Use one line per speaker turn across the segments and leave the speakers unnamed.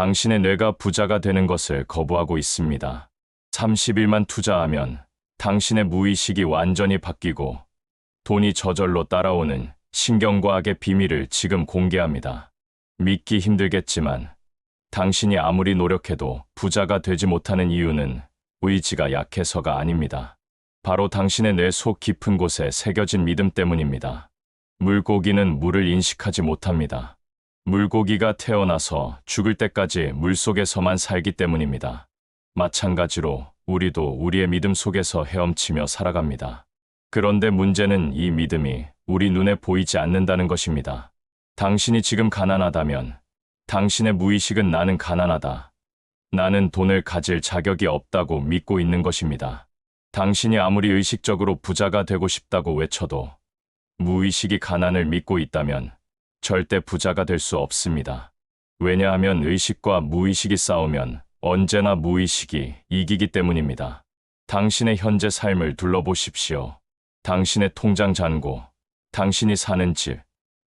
당신의 뇌가 부자가 되는 것을 거부하고 있습니다. 30일만 투자하면 당신의 무의식이 완전히 바뀌고 돈이 저절로 따라오는 신경과학의 비밀을 지금 공개합니다. 믿기 힘들겠지만 당신이 아무리 노력해도 부자가 되지 못하는 이유는 의지가 약해서가 아닙니다. 바로 당신의 뇌 속 깊은 곳에 새겨진 믿음 때문입니다. 물고기는 물을 인식하지 못합니다. 물고기가 태어나서 죽을 때까지 물속에서만 살기 때문입니다. 마찬가지로 우리도 우리의 믿음 속에서 헤엄치며 살아갑니다. 그런데 문제는 이 믿음이 우리 눈에 보이지 않는다는 것입니다. 당신이 지금 가난하다면 당신의 무의식은 나는 가난하다, 나는 돈을 가질 자격이 없다고 믿고 있는 것입니다. 당신이 아무리 의식적으로 부자가 되고 싶다고 외쳐도 무의식이 가난을 믿고 있다면 절대 부자가 될 수 없습니다. 왜냐하면 의식과 무의식이 싸우면 언제나 무의식이 이기기 때문입니다. 당신의 현재 삶을 둘러보십시오. 당신의 통장 잔고, 당신이 사는 집,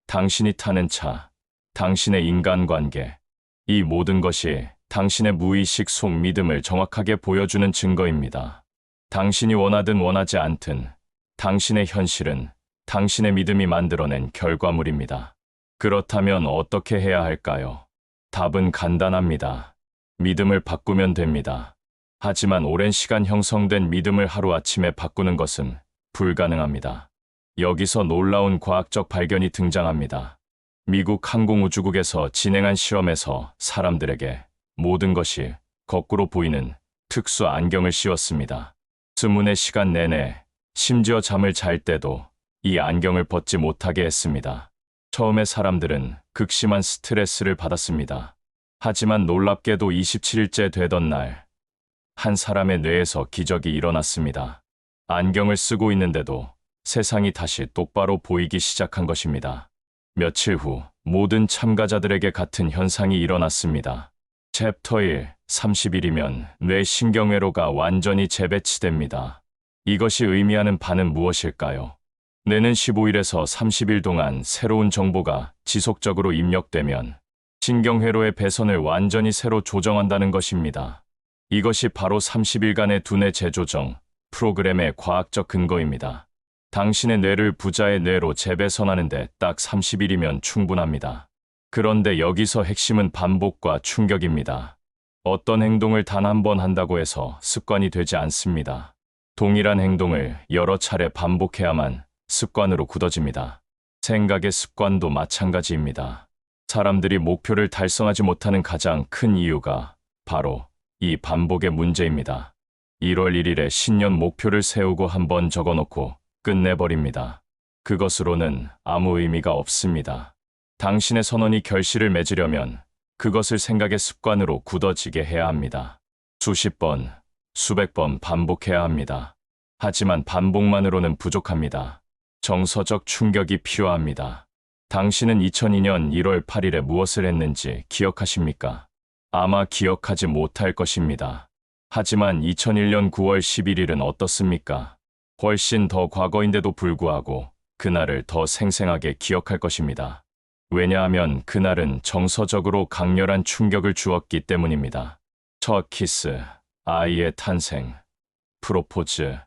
당신이 타는 차, 당신의 인간관계, 이 모든 것이 당신의 무의식 속 믿음을 정확하게 보여주는 증거입니다. 당신이 원하든 원하지 않든 당신의 현실은 당신의 믿음이 만들어낸 결과물입니다. 그렇다면 어떻게 해야 할까요? 답은 간단합니다. 믿음을 바꾸면 됩니다. 하지만 오랜 시간 형성된 믿음을 하루아침에 바꾸는 것은 불가능합니다. 여기서 놀라운 과학적 발견이 등장합니다. 미국 항공우주국에서 진행한 실험에서 사람들에게 모든 것이 거꾸로 보이는 특수 안경을 씌웠습니다. 수문의 시간 내내, 심지어 잠을 잘 때도 이 안경을 벗지 못하게 했습니다. 처음에 사람들은 극심한 스트레스를 받았습니다. 하지만 놀랍게도 27일째 되던 날, 한 사람의 뇌에서 기적이 일어났습니다. 안경을 쓰고 있는데도 세상이 다시 똑바로 보이기 시작한 것입니다. 며칠 후 모든 참가자들에게 같은 현상이 일어났습니다. 챕터 1, 30일이면 뇌 신경회로가 완전히 재배치됩니다. 이것이 의미하는 바는 무엇일까요? 뇌는 15일에서 30일 동안 새로운 정보가 지속적으로 입력되면 신경회로의 배선을 완전히 새로 조정한다는 것입니다. 이것이 바로 30일간의 두뇌 재조정 프로그램의 과학적 근거입니다. 당신의 뇌를 부자의 뇌로 재배선하는데 딱 30일이면 충분합니다. 그런데 여기서 핵심은 반복과 충격입니다. 어떤 행동을 단 한 번 한다고 해서 습관이 되지 않습니다. 동일한 행동을 여러 차례 반복해야만 습관으로 굳어집니다. 생각의 습관도 마찬가지입니다. 사람들이 목표를 달성하지 못하는 가장 큰 이유가 바로 이 반복의 문제입니다. 1월 1일에 신년 목표를 세우고 한번 적어놓고 끝내버립니다. 그것으로는 아무 의미가 없습니다. 당신의 선언이 결실을 맺으려면 그것을 생각의 습관으로 굳어지게 해야 합니다. 수십 번, 수백 번 반복해야 합니다. 하지만 반복만으로는 부족합니다. 정서적 충격이 필요합니다. 당신은 2002년 1월 8일에 무엇을 했는지 기억하십니까? 아마 기억하지 못할 것입니다. 하지만 2001년 9월 11일은 어떻습니까? 훨씬 더 과거인데도 불구하고 그날을 더 생생하게 기억할 것입니다. 왜냐하면 그날은 정서적으로 강렬한 충격을 주었기 때문입니다. 첫 키스, 아이의 탄생, 프로포즈,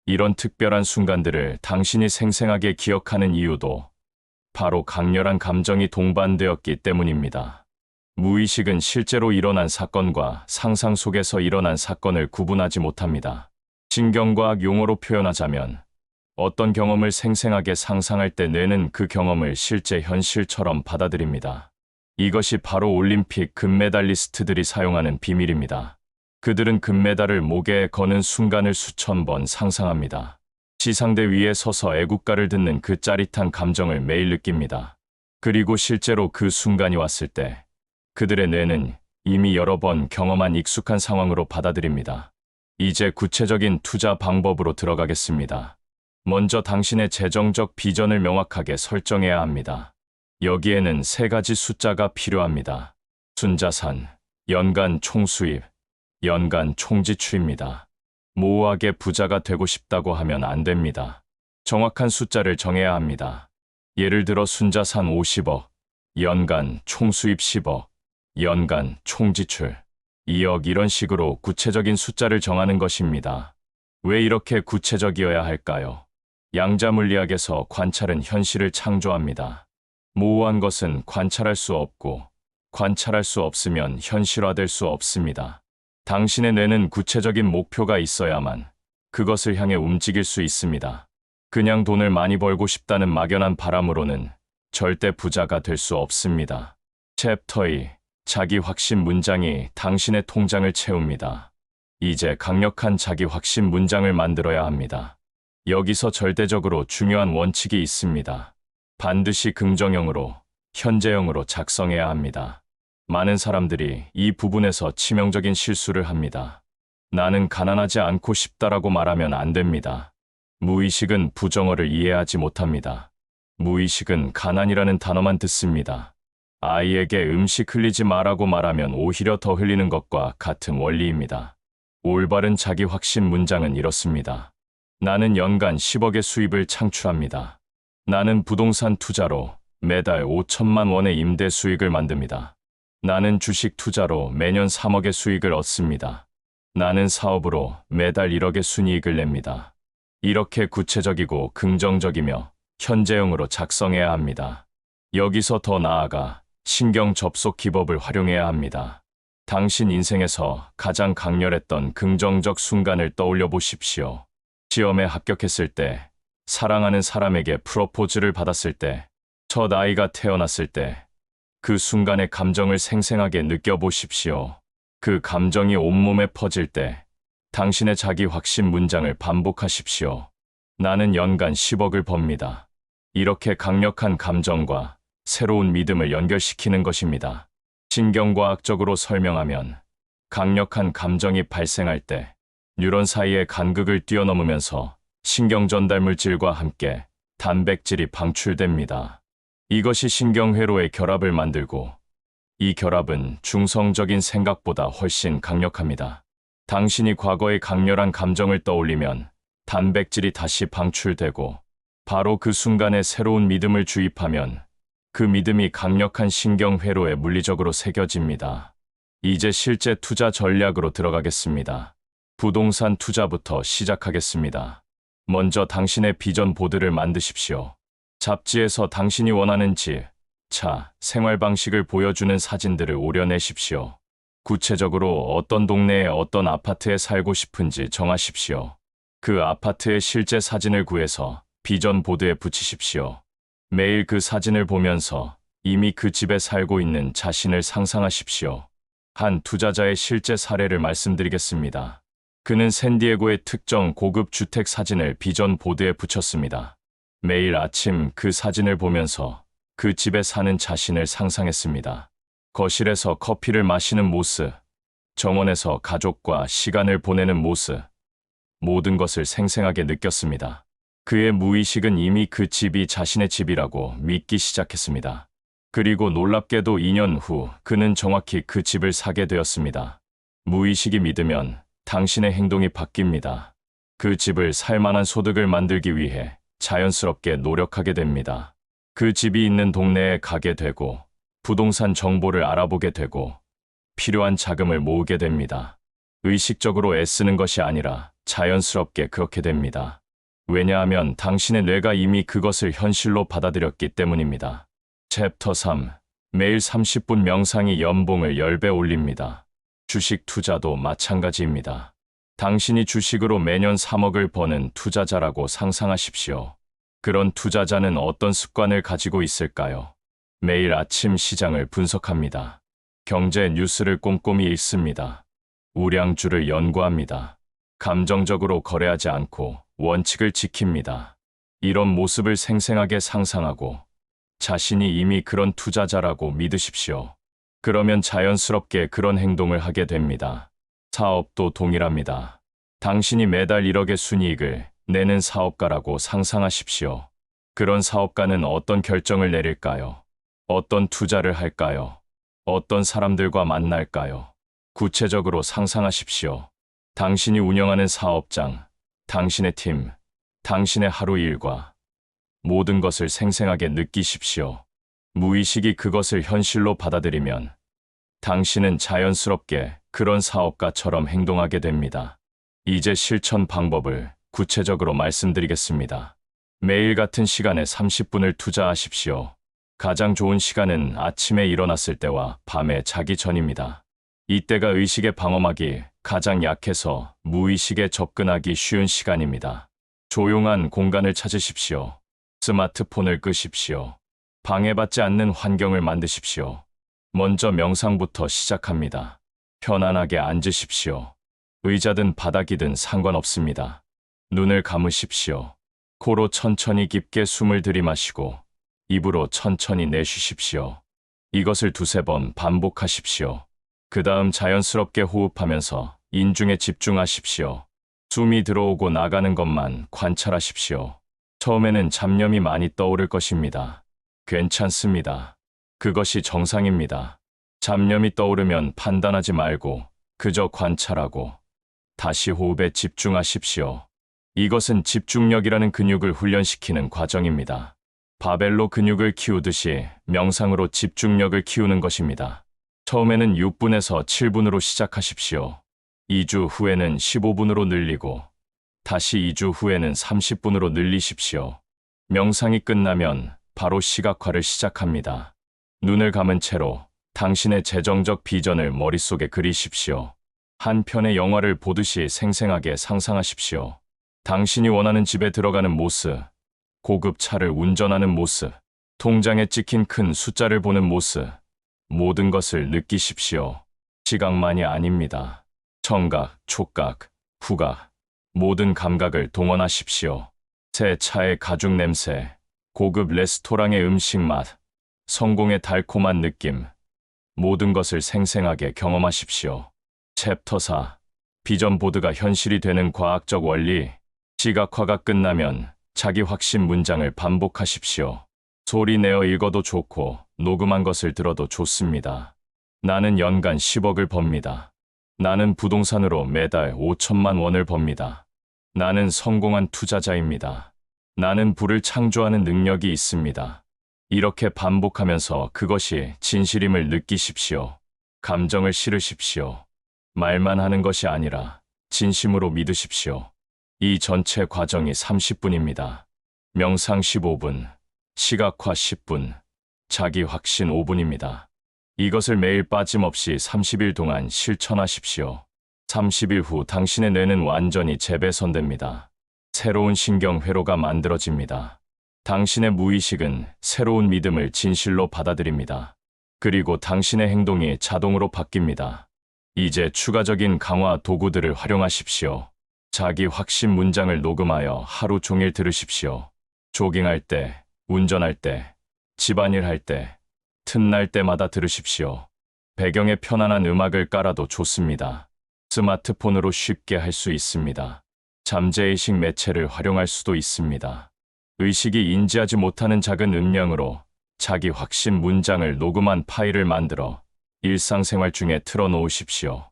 이런 특별한 순간들을 당신이 생생하게 기억하는 이유도 바로 강렬한 감정이 동반되었기 때문입니다. 무의식은 실제로 일어난 사건과 상상 속에서 일어난 사건을 구분하지 못합니다. 신경과학 용어로 표현하자면 어떤 경험을 생생하게 상상할 때 뇌는 그 경험을 실제 현실처럼 받아들입니다. 이것이 바로 올림픽 금메달리스트들이 사용하는 비밀입니다. 그들은 금메달을 목에 거는 순간을 수천 번 상상합니다. 시상대 위에 서서 애국가를 듣는 그 짜릿한 감정을 매일 느낍니다. 그리고 실제로 그 순간이 왔을 때 그들의 뇌는 이미 여러 번 경험한 익숙한 상황으로 받아들입니다. 이제 구체적인 투자 방법으로 들어가겠습니다. 먼저 당신의 재정적 비전을 명확하게 설정해야 합니다. 여기에는 3가지 숫자가 필요합니다. 순자산, 연간 총수입, 연간 총지출입니다. 모호하게 부자가 되고 싶다고 하면 안 됩니다. 정확한 숫자를 정해야 합니다. 예를 들어 순자산 50억, 연간 총수입 10억, 연간 총지출 2억 이런 식으로 구체적인 숫자를 정하는 것입니다. 왜 이렇게 구체적이어야 할까요? 양자물리학에서 관찰은 현실을 창조합니다. 모호한 것은 관찰할 수 없고 관찰할 수 없으면 현실화될 수 없습니다. 당신의 뇌는 구체적인 목표가 있어야만 그것을 향해 움직일 수 있습니다. 그냥 돈을 많이 벌고 싶다는 막연한 바람으로는 절대 부자가 될 수 없습니다. 챕터 2. 자기 확신 문장이 당신의 통장을 채웁니다. 이제 강력한 자기 확신 문장을 만들어야 합니다. 여기서 절대적으로 중요한 원칙이 있습니다. 반드시 긍정형으로, 현재형으로 작성해야 합니다. 많은 사람들이 이 부분에서 치명적인 실수를 합니다. 나는 가난하지 않고 싶다라고 말하면 안 됩니다. 무의식은 부정어를 이해하지 못합니다. 무의식은 가난이라는 단어만 듣습니다. 아이에게 음식 흘리지 마라고 말하면 오히려 더 흘리는 것과 같은 원리입니다. 올바른 자기 확신 문장은 이렇습니다. 나는 연간 10억의 수입을 창출합니다. 나는 부동산 투자로 매달 5천만 원의 임대 수익을 만듭니다. 나는 주식 투자로 매년 3억의 수익을 얻습니다. 나는 사업으로 매달 1억의 순이익을 냅니다. 이렇게 구체적이고 긍정적이며 현재형으로 작성해야 합니다. 여기서 더 나아가 신경 접속 기법을 활용해야 합니다. 당신 인생에서 가장 강렬했던 긍정적 순간을 떠올려 보십시오. 시험에 합격했을 때, 사랑하는 사람에게 프로포즈를 받았을 때, 첫 아이가 태어났을 때, 그 순간의 감정을 생생하게 느껴보십시오. 그 감정이 온몸에 퍼질 때, 당신의 자기 확신 문장을 반복하십시오. 나는 연간 10억을 법니다. 이렇게 강력한 감정과 새로운 믿음을 연결시키는 것입니다. 신경과학적으로 설명하면 강력한 감정이 발생할 때 뉴런 사이의 간극을 뛰어넘으면서 신경 전달 물질과 함께 단백질이 방출됩니다. 이것이 신경회로의 결합을 만들고 이 결합은 중성적인 생각보다 훨씬 강력합니다. 당신이 과거의 강렬한 감정을 떠올리면 단백질이 다시 방출되고 바로 그 순간에 새로운 믿음을 주입하면 그 믿음이 강력한 신경회로에 물리적으로 새겨집니다. 이제 실제 투자 전략으로 들어가겠습니다. 부동산 투자부터 시작하겠습니다. 먼저 당신의 비전 보드를 만드십시오. 잡지에서 당신이 원하는 집, 차, 생활 방식을 보여주는 사진들을 오려내십시오. 구체적으로 어떤 동네에 어떤 아파트에 살고 싶은지 정하십시오. 그 아파트의 실제 사진을 구해서 비전 보드에 붙이십시오. 매일 그 사진을 보면서 이미 그 집에 살고 있는 자신을 상상하십시오. 한 투자자의 실제 사례를 말씀드리겠습니다. 그는 샌디에고의 특정 고급 주택 사진을 비전 보드에 붙였습니다. 매일 아침 그 사진을 보면서 그 집에 사는 자신을 상상했습니다. 거실에서 커피를 마시는 모습, 정원에서 가족과 시간을 보내는 모습, 모든 것을 생생하게 느꼈습니다. 그의 무의식은 이미 그 집이 자신의 집이라고 믿기 시작했습니다. 그리고 놀랍게도 2년 후 그는 정확히 그 집을 사게 되었습니다. 무의식이 믿으면 당신의 행동이 바뀝니다. 그 집을 살 만한 소득을 만들기 위해 자연스럽게 노력하게 됩니다. 그 집이 있는 동네에 가게 되고 부동산 정보를 알아보게 되고 필요한 자금을 모으게 됩니다. 의식적으로 애쓰는 것이 아니라 자연스럽게 그렇게 됩니다. 왜냐하면 당신의 뇌가 이미 그것을 현실로 받아들였기 때문입니다. 챕터 3. 매일 30분 명상이 연봉을 10배 올립니다. 주식 투자도 마찬가지입니다. 당신이 주식으로 매년 3억을 버는 투자자라고 상상하십시오. 그런 투자자는 어떤 습관을 가지고 있을까요? 매일 아침 시장을 분석합니다. 경제 뉴스를 꼼꼼히 읽습니다. 우량주를 연구합니다. 감정적으로 거래하지 않고 원칙을 지킵니다. 이런 모습을 생생하게 상상하고 자신이 이미 그런 투자자라고 믿으십시오. 그러면 자연스럽게 그런 행동을 하게 됩니다. 사업도 동일합니다. 당신이 매달 1억의 순이익을 내는 사업가라고 상상하십시오. 그런 사업가는 어떤 결정을 내릴까요? 어떤 투자를 할까요? 어떤 사람들과 만날까요? 구체적으로 상상하십시오. 당신이 운영하는 사업장, 당신의 팀, 당신의 하루 일과 모든 것을 생생하게 느끼십시오. 무의식이 그것을 현실로 받아들이면 당신은 자연스럽게 그런 사업가처럼 행동하게 됩니다. 이제 실천 방법을 구체적으로 말씀드리겠습니다. 매일 같은 시간에 30분을 투자하십시오. 가장 좋은 시간은 아침에 일어났을 때와 밤에 자기 전입니다. 이때가 의식의 방어막이 가장 약해서 무의식에 접근하기 쉬운 시간입니다. 조용한 공간을 찾으십시오. 스마트폰을 끄십시오. 방해받지 않는 환경을 만드십시오. 먼저 명상부터 시작합니다. 편안하게 앉으십시오. 의자든 바닥이든 상관없습니다. 눈을 감으십시오. 코로 천천히 깊게 숨을 들이마시고 입으로 천천히 내쉬십시오. 이것을 두세 번 반복하십시오. 그 다음 자연스럽게 호흡하면서 인중에 집중하십시오. 숨이 들어오고 나가는 것만 관찰하십시오. 처음에는 잡념이 많이 떠오를 것입니다. 괜찮습니다. 그것이 정상입니다. 잡념이 떠오르면 판단하지 말고 그저 관찰하고 다시 호흡에 집중하십시오. 이것은 집중력이라는 근육을 훈련시키는 과정입니다. 바벨로 근육을 키우듯이 명상으로 집중력을 키우는 것입니다. 처음에는 6분에서 7분으로 시작하십시오. 2주 후에는 15분으로 늘리고 다시 2주 후에는 30분으로 늘리십시오. 명상이 끝나면 바로 시각화를 시작합니다. 눈을 감은 채로 당신의 재정적 비전을 머릿속에 그리십시오. 한 편의 영화를 보듯이 생생하게 상상하십시오. 당신이 원하는 집에 들어가는 모습, 고급 차를 운전하는 모습, 통장에 찍힌 큰 숫자를 보는 모습, 모든 것을 느끼십시오. 시각만이 아닙니다. 청각, 촉각, 후각, 모든 감각을 동원하십시오. 새 차의 가죽 냄새, 고급 레스토랑의 음식 맛, 성공의 달콤한 느낌, 모든 것을 생생하게 경험하십시오. 챕터 4. 비전 보드가 현실이 되는 과학적 원리. 시각화가 끝나면 자기 확신 문장을 반복하십시오. 소리 내어 읽어도 좋고 녹음한 것을 들어도 좋습니다. 나는 연간 10억을 법니다. 나는 부동산으로 매달 5천만 원을 법니다. 나는 성공한 투자자입니다. 나는 부를 창조하는 능력이 있습니다. 이렇게 반복하면서 그것이 진실임을 느끼십시오. 감정을 실으십시오. 말만 하는 것이 아니라 진심으로 믿으십시오. 이 전체 과정이 30분입니다. 명상 15분, 시각화 10분, 자기 확신 5분입니다. 이것을 매일 빠짐없이 30일 동안 실천하십시오. 30일 후 당신의 뇌는 완전히 재배선됩니다. 새로운 신경 회로가 만들어집니다. 당신의 무의식은 새로운 믿음을 진실로 받아들입니다. 그리고 당신의 행동이 자동으로 바뀝니다. 이제 추가적인 강화 도구들을 활용하십시오. 자기 확신 문장을 녹음하여 하루 종일 들으십시오. 조깅할 때, 운전할 때, 집안일 할 때, 틈날 때마다 들으십시오. 배경에 편안한 음악을 깔아도 좋습니다. 스마트폰으로 쉽게 할 수 있습니다. 잠재의식 매체를 활용할 수도 있습니다. 의식이 인지하지 못하는 작은 음량으로 자기 확신 문장을 녹음한 파일을 만들어 일상생활 중에 틀어놓으십시오.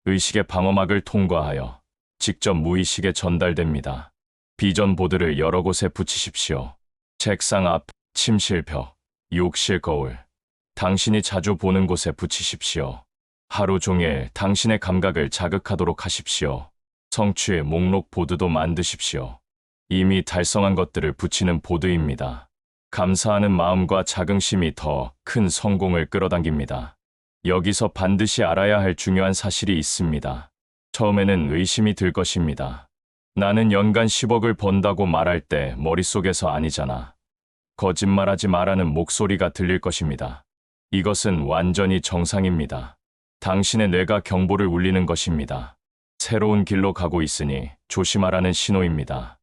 의식의 방어막을 통과하여 직접 무의식에 전달됩니다. 비전 보드를 여러 곳에 붙이십시오. 책상 앞, 침실 벽, 욕실 거울, 당신이 자주 보는 곳에 붙이십시오. 하루 종일 당신의 감각을 자극하도록 하십시오. 성취의 목록 보드도 만드십시오. 이미 달성한 것들을 붙이는 보드입니다. 감사하는 마음과 자긍심이 더 큰 성공을 끌어당깁니다. 여기서 반드시 알아야 할 중요한 사실이 있습니다. 처음에는 의심이 들 것입니다. 나는 연간 10억을 번다고 말할 때 머릿속에서 아니잖아. 거짓말하지 마라는 목소리가 들릴 것입니다. 이것은 완전히 정상입니다. 당신의 뇌가 경보를 울리는 것입니다. 새로운 길로 가고 있으니 조심하라는 신호입니다.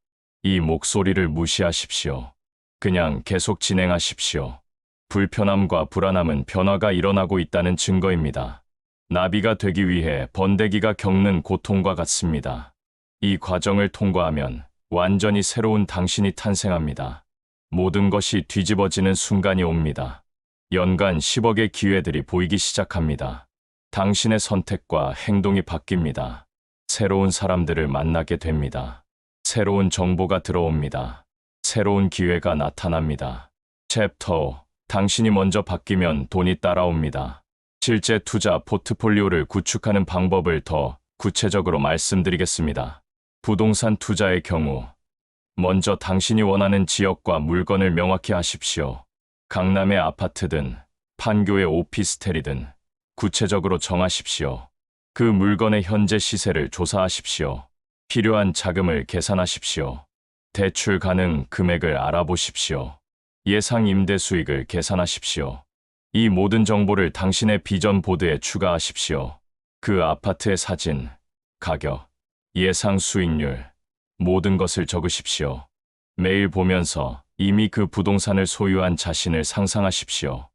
이 목소리를 무시하십시오. 그냥 계속 진행하십시오. 불편함과 불안함은 변화가 일어나고 있다는 증거입니다. 나비가 되기 위해 번데기가 겪는 고통과 같습니다. 이 과정을 통과하면 완전히 새로운 당신이 탄생합니다. 모든 것이 뒤집어지는 순간이 옵니다. 연간 10억의 기회들이 보이기 시작합니다. 당신의 선택과 행동이 바뀝니다. 새로운 사람들을 만나게 됩니다. 새로운 정보가 들어옵니다. 새로운 기회가 나타납니다. 챕터 5. 당신이 먼저 바뀌면 돈이 따라옵니다. 실제 투자 포트폴리오를 구축하는 방법을 더 구체적으로 말씀드리겠습니다. 부동산 투자의 경우, 먼저 당신이 원하는 지역과 물건을 명확히 하십시오. 강남의 아파트든 판교의 오피스텔이든 구체적으로 정하십시오. 그 물건의 현재 시세를 조사하십시오. 필요한 자금을 계산하십시오. 대출 가능 금액을 알아보십시오. 예상 임대 수익을 계산하십시오. 이 모든 정보를 당신의 비전 보드에 추가하십시오. 그 아파트의 사진, 가격, 예상 수익률, 모든 것을 적으십시오. 매일 보면서 이미 그 부동산을 소유한 자신을 상상하십시오.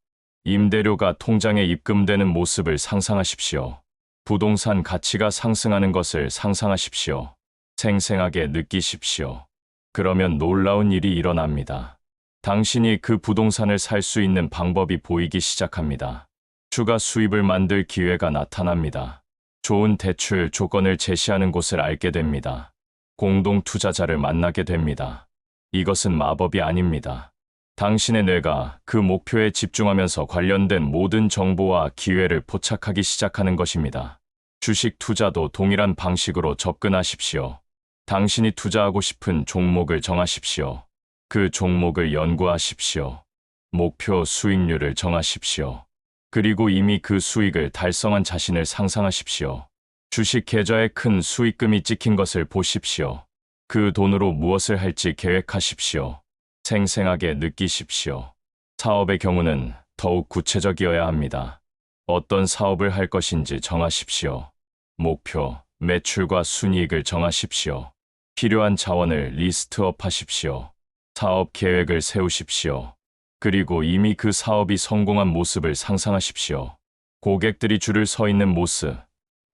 임대료가 통장에 입금되는 모습을 상상하십시오. 부동산 가치가 상승하는 것을 상상하십시오. 생생하게 느끼십시오. 그러면 놀라운 일이 일어납니다. 당신이 그 부동산을 살 수 있는 방법이 보이기 시작합니다. 추가 수입을 만들 기회가 나타납니다. 좋은 대출 조건을 제시하는 곳을 알게 됩니다. 공동 투자자를 만나게 됩니다. 이것은 마법이 아닙니다. 당신의 뇌가 그 목표에 집중하면서 관련된 모든 정보와 기회를 포착하기 시작하는 것입니다. 주식 투자도 동일한 방식으로 접근하십시오. 당신이 투자하고 싶은 종목을 정하십시오. 그 종목을 연구하십시오. 목표 수익률을 정하십시오. 그리고 이미 그 수익을 달성한 자신을 상상하십시오. 주식 계좌에 큰 수익금이 찍힌 것을 보십시오. 그 돈으로 무엇을 할지 계획하십시오. 생생하게 느끼십시오. 사업의 경우는 더욱 구체적이어야 합니다. 어떤 사업을 할 것인지 정하십시오. 목표, 매출과 순이익을 정하십시오. 필요한 자원을 리스트업 하십시오. 사업 계획을 세우십시오. 그리고 이미 그 사업이 성공한 모습을 상상하십시오. 고객들이 줄을 서 있는 모습,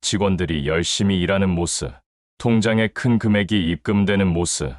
직원들이 열심히 일하는 모습, 통장에 큰 금액이 입금되는 모습,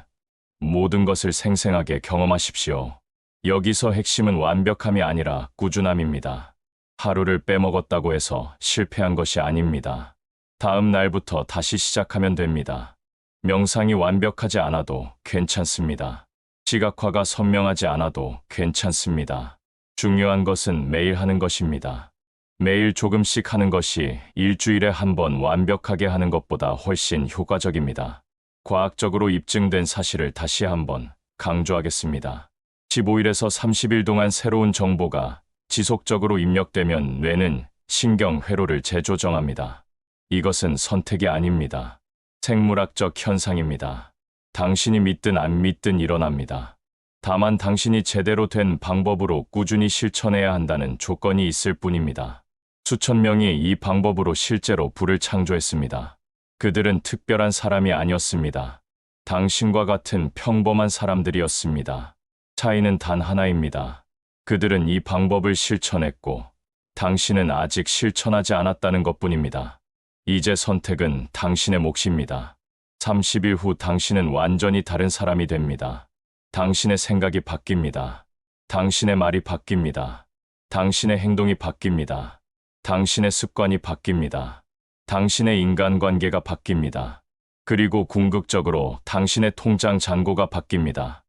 모든 것을 생생하게 경험하십시오. 여기서 핵심은 완벽함이 아니라 꾸준함입니다. 하루를 빼먹었다고 해서 실패한 것이 아닙니다. 다음 날부터 다시 시작하면 됩니다. 명상이 완벽하지 않아도 괜찮습니다. 시각화가 선명하지 않아도 괜찮습니다. 중요한 것은 매일 하는 것입니다. 매일 조금씩 하는 것이 일주일에 한 번 완벽하게 하는 것보다 훨씬 효과적입니다. 과학적으로 입증된 사실을 다시 한번 강조하겠습니다. 15일에서 30일 동안 새로운 정보가 지속적으로 입력되면 뇌는 신경 회로를 재조정합니다. 이것은 선택이 아닙니다. 생물학적 현상입니다. 당신이 믿든 안 믿든 일어납니다. 다만 당신이 제대로 된 방법으로 꾸준히 실천해야 한다는 조건이 있을 뿐입니다. 수천 명이 이 방법으로 실제로 부를 창조했습니다. 그들은 특별한 사람이 아니었습니다. 당신과 같은 평범한 사람들이었습니다. 차이는 단 하나입니다. 그들은 이 방법을 실천했고, 당신은 아직 실천하지 않았다는 것뿐입니다. 이제 선택은 당신의 몫입니다. 30일 후 당신은 완전히 다른 사람이 됩니다. 당신의 생각이 바뀝니다. 당신의 말이 바뀝니다. 당신의 행동이 바뀝니다. 당신의 습관이 바뀝니다. 당신의 인간관계가 바뀝니다. 그리고 궁극적으로 당신의 통장 잔고가 바뀝니다.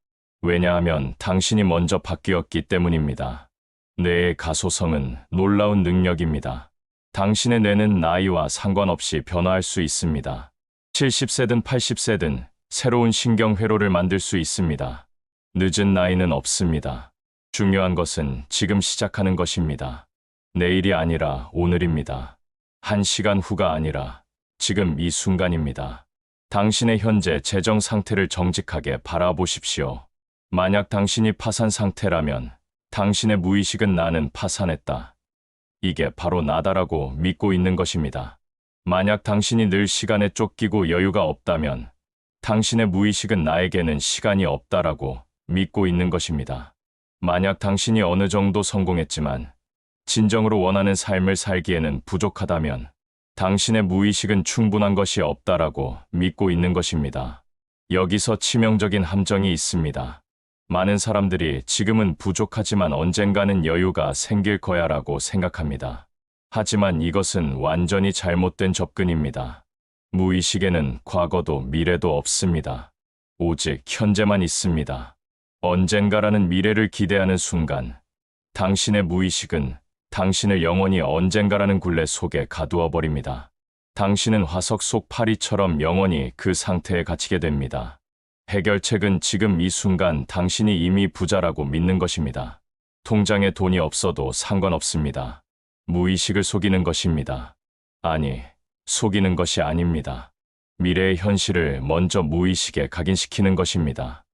왜냐하면 당신이 먼저 바뀌었기 때문입니다. 뇌의 가소성은 놀라운 능력입니다. 당신의 뇌는 나이와 상관없이 변화할 수 있습니다. 70세든 80세든 새로운 신경회로를 만들 수 있습니다. 늦은 나이는 없습니다. 중요한 것은 지금 시작하는 것입니다. 내일이 아니라 오늘입니다. 1시간 후가 아니라 지금 이 순간입니다. 당신의 현재 재정 상태를 정직하게 바라보십시오. 만약 당신이 파산 상태라면 당신의 무의식은 나는 파산했다. 이게 바로 나다라고 믿고 있는 것입니다. 만약 당신이 늘 시간에 쫓기고 여유가 없다면 당신의 무의식은 나에게는 시간이 없다라고 믿고 있는 것입니다. 만약 당신이 어느 정도 성공했지만 진정으로 원하는 삶을 살기에는 부족하다면 당신의 무의식은 충분한 것이 없다라고 믿고 있는 것입니다. 여기서 치명적인 함정이 있습니다. 많은 사람들이 지금은 부족하지만 언젠가는 여유가 생길 거야라고 생각합니다. 하지만 이것은 완전히 잘못된 접근입니다. 무의식에는 과거도 미래도 없습니다. 오직 현재만 있습니다. 언젠가라는 미래를 기대하는 순간, 당신의 무의식은 당신을 영원히 언젠가라는 굴레 속에 가두어 버립니다. 당신은 화석 속 파리처럼 영원히 그 상태에 갇히게 됩니다. 해결책은 지금 이 순간 당신이 이미 부자라고 믿는 것입니다. 통장에 돈이 없어도 상관없습니다. 무의식을 속이는 것입니다. 아니, 속이는 것이 아닙니다. 미래의 현실을 먼저 무의식에 각인시키는 것입니다.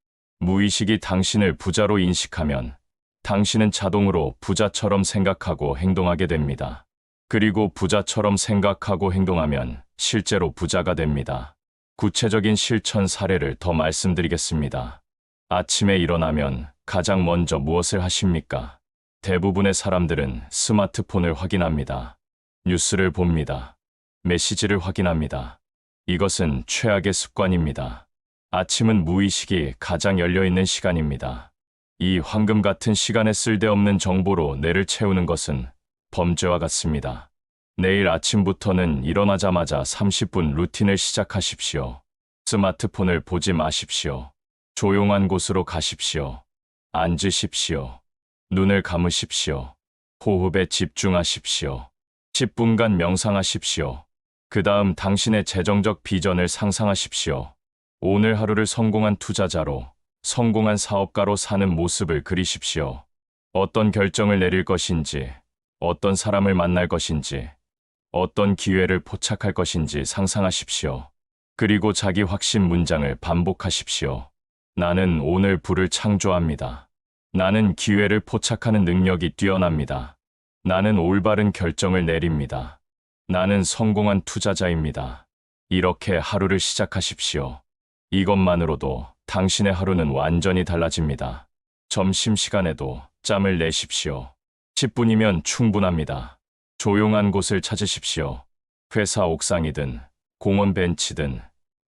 무의식이 당신을 부자로 인식하면 당신은 자동으로 부자처럼 생각하고 행동하게 됩니다. 그리고 부자처럼 생각하고 행동하면 실제로 부자가 됩니다. 구체적인 실천 사례를 더 말씀드리겠습니다. 아침에 일어나면 가장 먼저 무엇을 하십니까? 대부분의 사람들은 스마트폰을 확인합니다. 뉴스를 봅니다. 메시지를 확인합니다. 이것은 최악의 습관입니다. 아침은 무의식이 가장 열려있는 시간입니다. 이 황금 같은 시간에 쓸데없는 정보로 뇌를 채우는 것은 범죄와 같습니다. 내일 아침부터는 일어나자마자 30분 루틴을 시작하십시오. 스마트폰을 보지 마십시오. 조용한 곳으로 가십시오. 앉으십시오. 눈을 감으십시오. 호흡에 집중하십시오. 10분간 명상하십시오. 그 다음 당신의 재정적 비전을 상상하십시오. 오늘 하루를 성공한 투자자로, 성공한 사업가로 사는 모습을 그리십시오. 어떤 결정을 내릴 것인지, 어떤 사람을 만날 것인지, 어떤 기회를 포착할 것인지 상상하십시오. 그리고 자기 확신 문장을 반복하십시오. 나는 오늘 부를 창조합니다. 나는 기회를 포착하는 능력이 뛰어납니다. 나는 올바른 결정을 내립니다. 나는 성공한 투자자입니다. 이렇게 하루를 시작하십시오. 이것만으로도 당신의 하루는 완전히 달라집니다. 점심시간에도 짬을 내십시오. 10분이면 충분합니다. 조용한 곳을 찾으십시오. 회사 옥상이든 공원 벤치든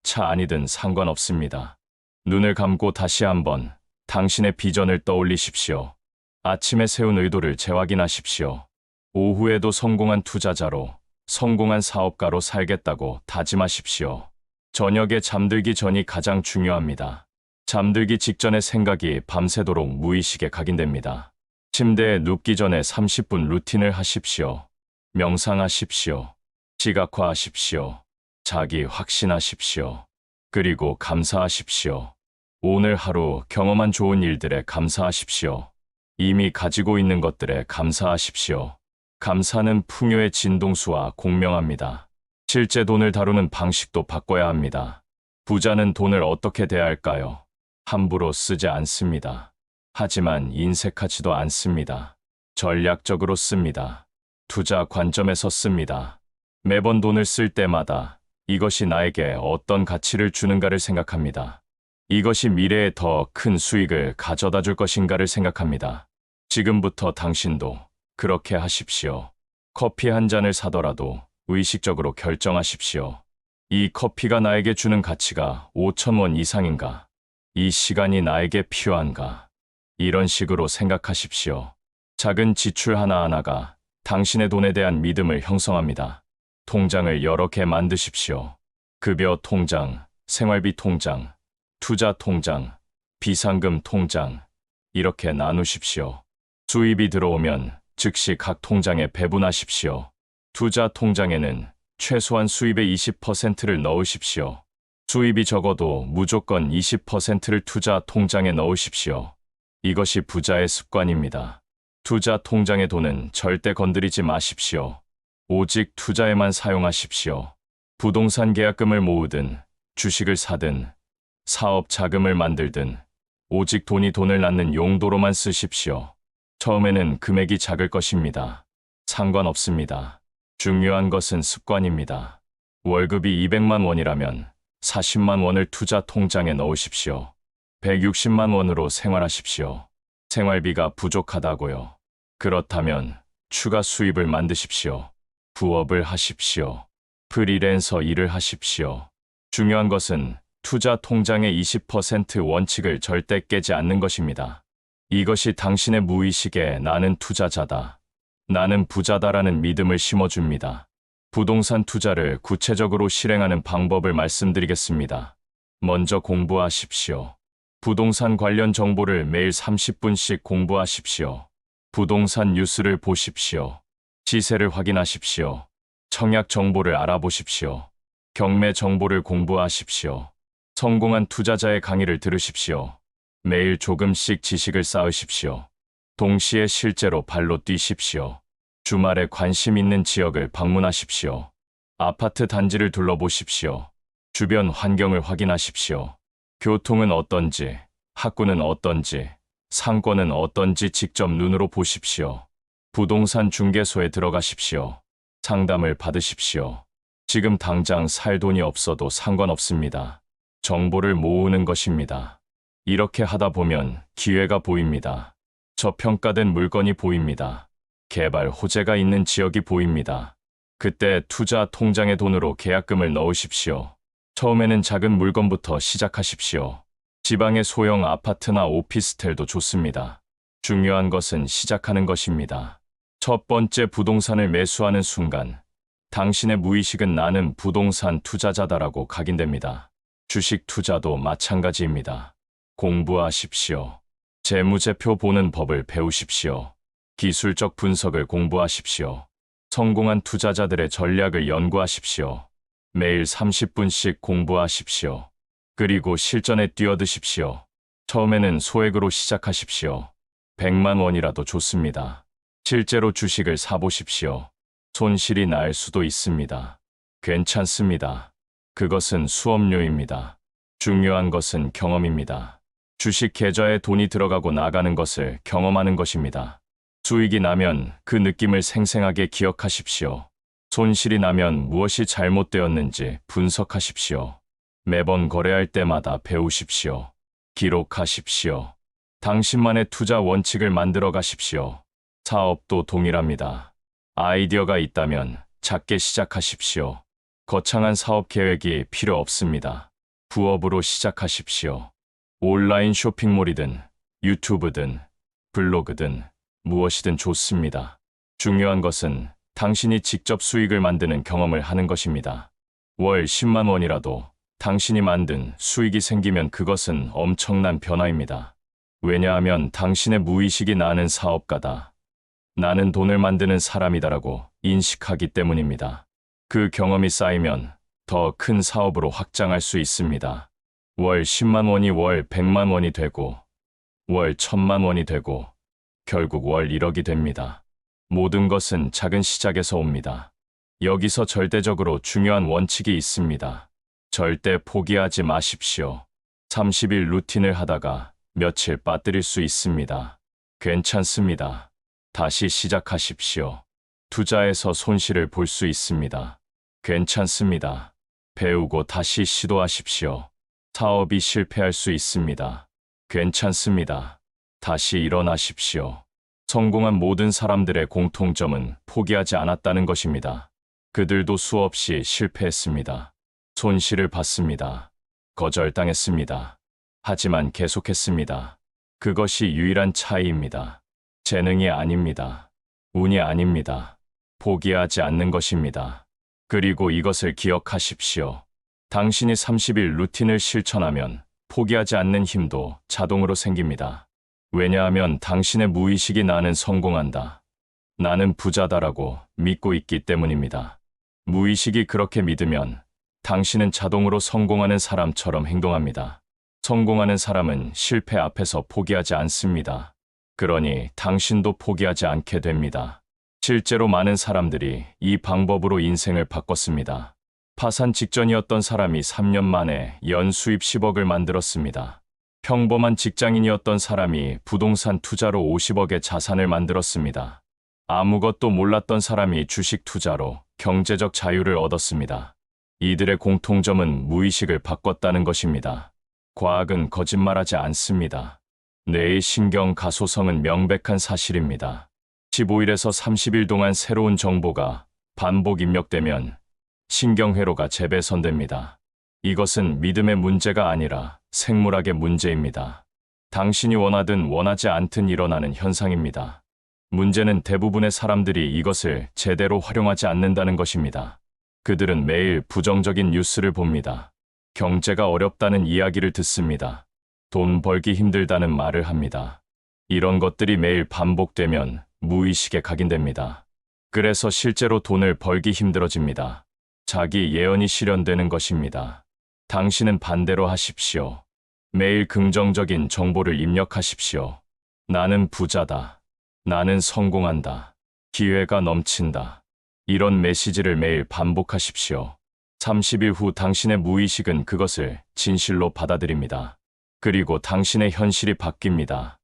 차 안이든 상관없습니다. 눈을 감고 다시 한번 당신의 비전을 떠올리십시오. 아침에 세운 의도를 재확인하십시오. 오후에도 성공한 투자자로, 성공한 사업가로 살겠다고 다짐하십시오. 저녁에 잠들기 전이 가장 중요합니다. 잠들기 직전의 생각이 밤새도록 무의식에 각인됩니다. 침대에 눕기 전에 30분 루틴을 하십시오. 명상하십시오. 시각화하십시오. 자기 확신하십시오. 그리고 감사하십시오. 오늘 하루 경험한 좋은 일들에 감사하십시오. 이미 가지고 있는 것들에 감사하십시오. 감사는 풍요의 진동수와 공명합니다. 실제 돈을 다루는 방식도 바꿔야 합니다. 부자는 돈을 어떻게 대할까요? 함부로 쓰지 않습니다. 하지만 인색하지도 않습니다. 전략적으로 씁니다. 투자 관점에서 씁니다. 매번 돈을 쓸 때마다 이것이 나에게 어떤 가치를 주는가를 생각합니다. 이것이 미래에 더 큰 수익을 가져다 줄 것인가를 생각합니다. 지금부터 당신도 그렇게 하십시오. 커피 한 잔을 사더라도 의식적으로 결정하십시오. 이 커피가 나에게 주는 가치가 5,000원 이상인가? 이 시간이 나에게 필요한가? 이런 식으로 생각하십시오. 작은 지출 하나하나가 당신의 돈에 대한 믿음을 형성합니다. 통장을 여러 개 만드십시오. 급여 통장, 생활비 통장, 투자 통장, 비상금 통장, 이렇게 나누십시오. 수입이 들어오면 즉시 각 통장에 배분하십시오. 투자 통장에는 최소한 수입의 20%를 넣으십시오. 수입이 적어도 무조건 20%를 투자 통장에 넣으십시오. 이것이 부자의 습관입니다. 투자 통장의 돈은 절대 건드리지 마십시오. 오직 투자에만 사용하십시오. 부동산 계약금을 모으든, 주식을 사든, 사업 자금을 만들든, 오직 돈을 낳는 용도로만 쓰십시오. 처음에는 금액이 작을 것입니다. 상관없습니다. 중요한 것은 습관입니다. 월급이 200만 원이라면 40만 원을 투자 통장에 넣으십시오. 160만 원으로 생활하십시오. 생활비가 부족하다고요. 그렇다면 추가 수입을 만드십시오. 부업을 하십시오. 프리랜서 일을 하십시오. 중요한 것은 투자 통장의 20% 원칙을 절대 깨지 않는 것입니다. 이것이 당신의 무의식에 나는 투자자다, 나는 부자다라는 믿음을 심어줍니다. 부동산 투자를 구체적으로 실행하는 방법을 말씀드리겠습니다. 먼저 공부하십시오. 부동산 관련 정보를 매일 30분씩 공부하십시오. 부동산 뉴스를 보십시오. 시세를 확인하십시오. 청약 정보를 알아보십시오. 경매 정보를 공부하십시오. 성공한 투자자의 강의를 들으십시오. 매일 조금씩 지식을 쌓으십시오. 동시에 실제로 발로 뛰십시오. 주말에 관심 있는 지역을 방문하십시오. 아파트 단지를 둘러보십시오. 주변 환경을 확인하십시오. 교통은 어떤지, 학구는 어떤지, 상권은 어떤지 직접 눈으로 보십시오. 부동산 중개소에 들어가십시오. 상담을 받으십시오. 지금 당장 살 돈이 없어도 상관없습니다. 정보를 모으는 것입니다. 이렇게 하다 보면 기회가 보입니다. 저평가된 물건이 보입니다. 개발 호재가 있는 지역이 보입니다. 그때 투자 통장에 돈으로 계약금을 넣으십시오. 처음에는 작은 물건부터 시작하십시오. 지방의 소형 아파트나 오피스텔도 좋습니다. 중요한 것은 시작하는 것입니다. 첫 번째 부동산을 매수하는 순간 당신의 무의식은 나는 부동산 투자자다라고 각인됩니다. 주식 투자도 마찬가지입니다. 공부하십시오. 재무제표 보는 법을 배우십시오. 기술적 분석을 공부하십시오. 성공한 투자자들의 전략을 연구하십시오. 매일 30분씩 공부하십시오. 그리고 실전에 뛰어드십시오. 처음에는 소액으로 시작하십시오. 100만 원이라도 좋습니다. 실제로 주식을 사보십시오. 손실이 날 수도 있습니다. 괜찮습니다. 그것은 수업료입니다. 중요한 것은 경험입니다. 주식 계좌에 돈이 들어가고 나가는 것을 경험하는 것입니다. 수익이 나면 그 느낌을 생생하게 기억하십시오. 손실이 나면 무엇이 잘못되었는지 분석하십시오. 매번 거래할 때마다 배우십시오. 기록하십시오. 당신만의 투자 원칙을 만들어 가십시오. 사업도 동일합니다. 아이디어가 있다면 작게 시작하십시오. 거창한 사업 계획이 필요 없습니다. 부업으로 시작하십시오. 온라인 쇼핑몰이든 유튜브든 블로그든 무엇이든 좋습니다. 중요한 것은 당신이 직접 수익을 만드는 경험을 하는 것입니다. 월 10만 원이라도 당신이 만든 수익이 생기면 그것은 엄청난 변화입니다. 왜냐하면 당신의 무의식이 나는 사업가다. 나는 돈을 만드는 사람이다라고 인식하기 때문입니다. 그 경험이 쌓이면 더 큰 사업으로 확장할 수 있습니다. 월 10만 원이 월 100만 원이 되고 월 1000만 원이 되고 결국 월 1억이 됩니다. 모든 것은 작은 시작에서 옵니다. 여기서 절대적으로 중요한 원칙이 있습니다. 절대 포기하지 마십시오. 30일 루틴을 하다가 며칠 빠뜨릴 수 있습니다. 괜찮습니다. 다시 시작하십시오. 투자에서 손실을 볼 수 있습니다. 괜찮습니다. 배우고 다시 시도하십시오. 사업이 실패할 수 있습니다. 괜찮습니다. 다시 일어나십시오. 성공한 모든 사람들의 공통점은 포기하지 않았다는 것입니다. 그들도 수없이 실패했습니다. 손실을 봤습니다. 거절당했습니다. 하지만 계속했습니다. 그것이 유일한 차이입니다. 재능이 아닙니다. 운이 아닙니다. 포기하지 않는 것입니다. 그리고 이것을 기억하십시오. 당신이 30일 루틴을 실천하면 포기하지 않는 힘도 자동으로 생깁니다. 왜냐하면 당신의 무의식이 나는 성공한다. 나는 부자다라고 믿고 있기 때문입니다. 무의식이 그렇게 믿으면 당신은 자동으로 성공하는 사람처럼 행동합니다. 성공하는 사람은 실패 앞에서 포기하지 않습니다. 그러니 당신도 포기하지 않게 됩니다. 실제로 많은 사람들이 이 방법으로 인생을 바꿨습니다. 파산 직전이었던 사람이 3년 만에 연수입 10억을 만들었습니다. 평범한 직장인이었던 사람이 부동산 투자로 50억의 자산을 만들었습니다. 아무것도 몰랐던 사람이 주식 투자로 경제적 자유를 얻었습니다. 이들의 공통점은 무의식을 바꿨다는 것입니다. 과학은 거짓말하지 않습니다. 뇌의 신경 가소성은 명백한 사실입니다. 15일에서 30일 동안 새로운 정보가 반복 입력되면 신경회로가 재배선됩니다. 이것은 믿음의 문제가 아니라 생물학의 문제입니다. 당신이 원하든 원하지 않든 일어나는 현상입니다. 문제는 대부분의 사람들이 이것을 제대로 활용하지 않는다는 것입니다. 그들은 매일 부정적인 뉴스를 봅니다. 경제가 어렵다는 이야기를 듣습니다. 돈 벌기 힘들다는 말을 합니다. 이런 것들이 매일 반복되면 무의식에 각인됩니다. 그래서 실제로 돈을 벌기 힘들어집니다. 자기 예언이 실현되는 것입니다. 당신은 반대로 하십시오. 매일 긍정적인 정보를 입력하십시오. 나는 부자다. 나는 성공한다. 기회가 넘친다. 이런 메시지를 매일 반복하십시오. 30일 후 당신의 무의식은 그것을 진실로 받아들입니다. 그리고 당신의 현실이 바뀝니다.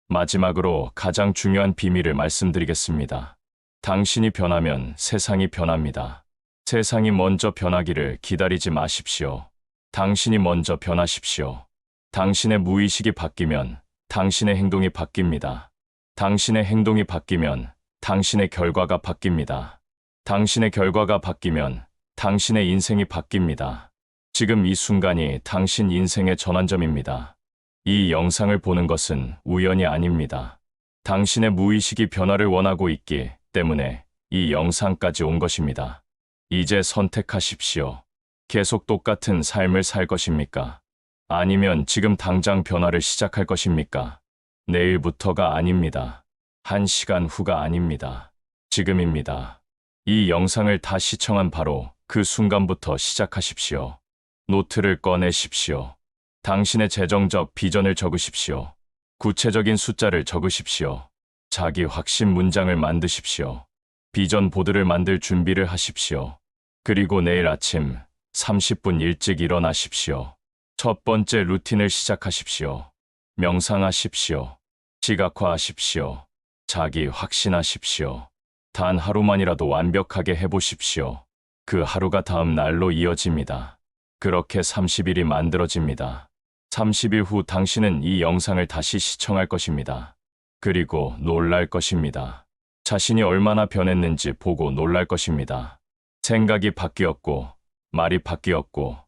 마지막으로 가장 중요한 비밀을 말씀드리겠습니다. 당신이 변하면 세상이 변합니다. 세상이 먼저 변하기를 기다리지 마십시오. 당신이 먼저 변하십시오. 당신의 무의식이 바뀌면 당신의 행동이 바뀝니다. 당신의 행동이 바뀌면 당신의 결과가 바뀝니다. 당신의 결과가 바뀌면 당신의 인생이 바뀝니다. 지금 이 순간이 당신 인생의 전환점입니다. 이 영상을 보는 것은 우연이 아닙니다. 당신의 무의식이 변화를 원하고 있기 때문에 이 영상까지 온 것입니다. 이제 선택하십시오. 계속 똑같은 삶을 살 것입니까? 아니면 지금 당장 변화를 시작할 것입니까? 내일부터가 아닙니다. 1시간 후가 아닙니다. 지금입니다. 이 영상을 다 시청한 바로 그 순간부터 시작하십시오. 노트를 꺼내십시오. 당신의 재정적 비전을 적으십시오. 구체적인 숫자를 적으십시오. 자기 확신 문장을 만드십시오. 비전 보드를 만들 준비를 하십시오. 그리고 내일 아침 30분 일찍 일어나십시오. 첫 번째 루틴을 시작하십시오. 명상하십시오. 시각화하십시오. 자기 확신하십시오. 단 하루만이라도 완벽하게 해보십시오. 그 하루가 다음 날로 이어집니다. 그렇게 30일이 만들어집니다. 30일 후 당신은 이 영상을 다시 시청할 것입니다. 그리고 놀랄 것입니다. 자신이 얼마나 변했는지 보고 놀랄 것입니다. 생각이 바뀌었고, 말이 바뀌었고,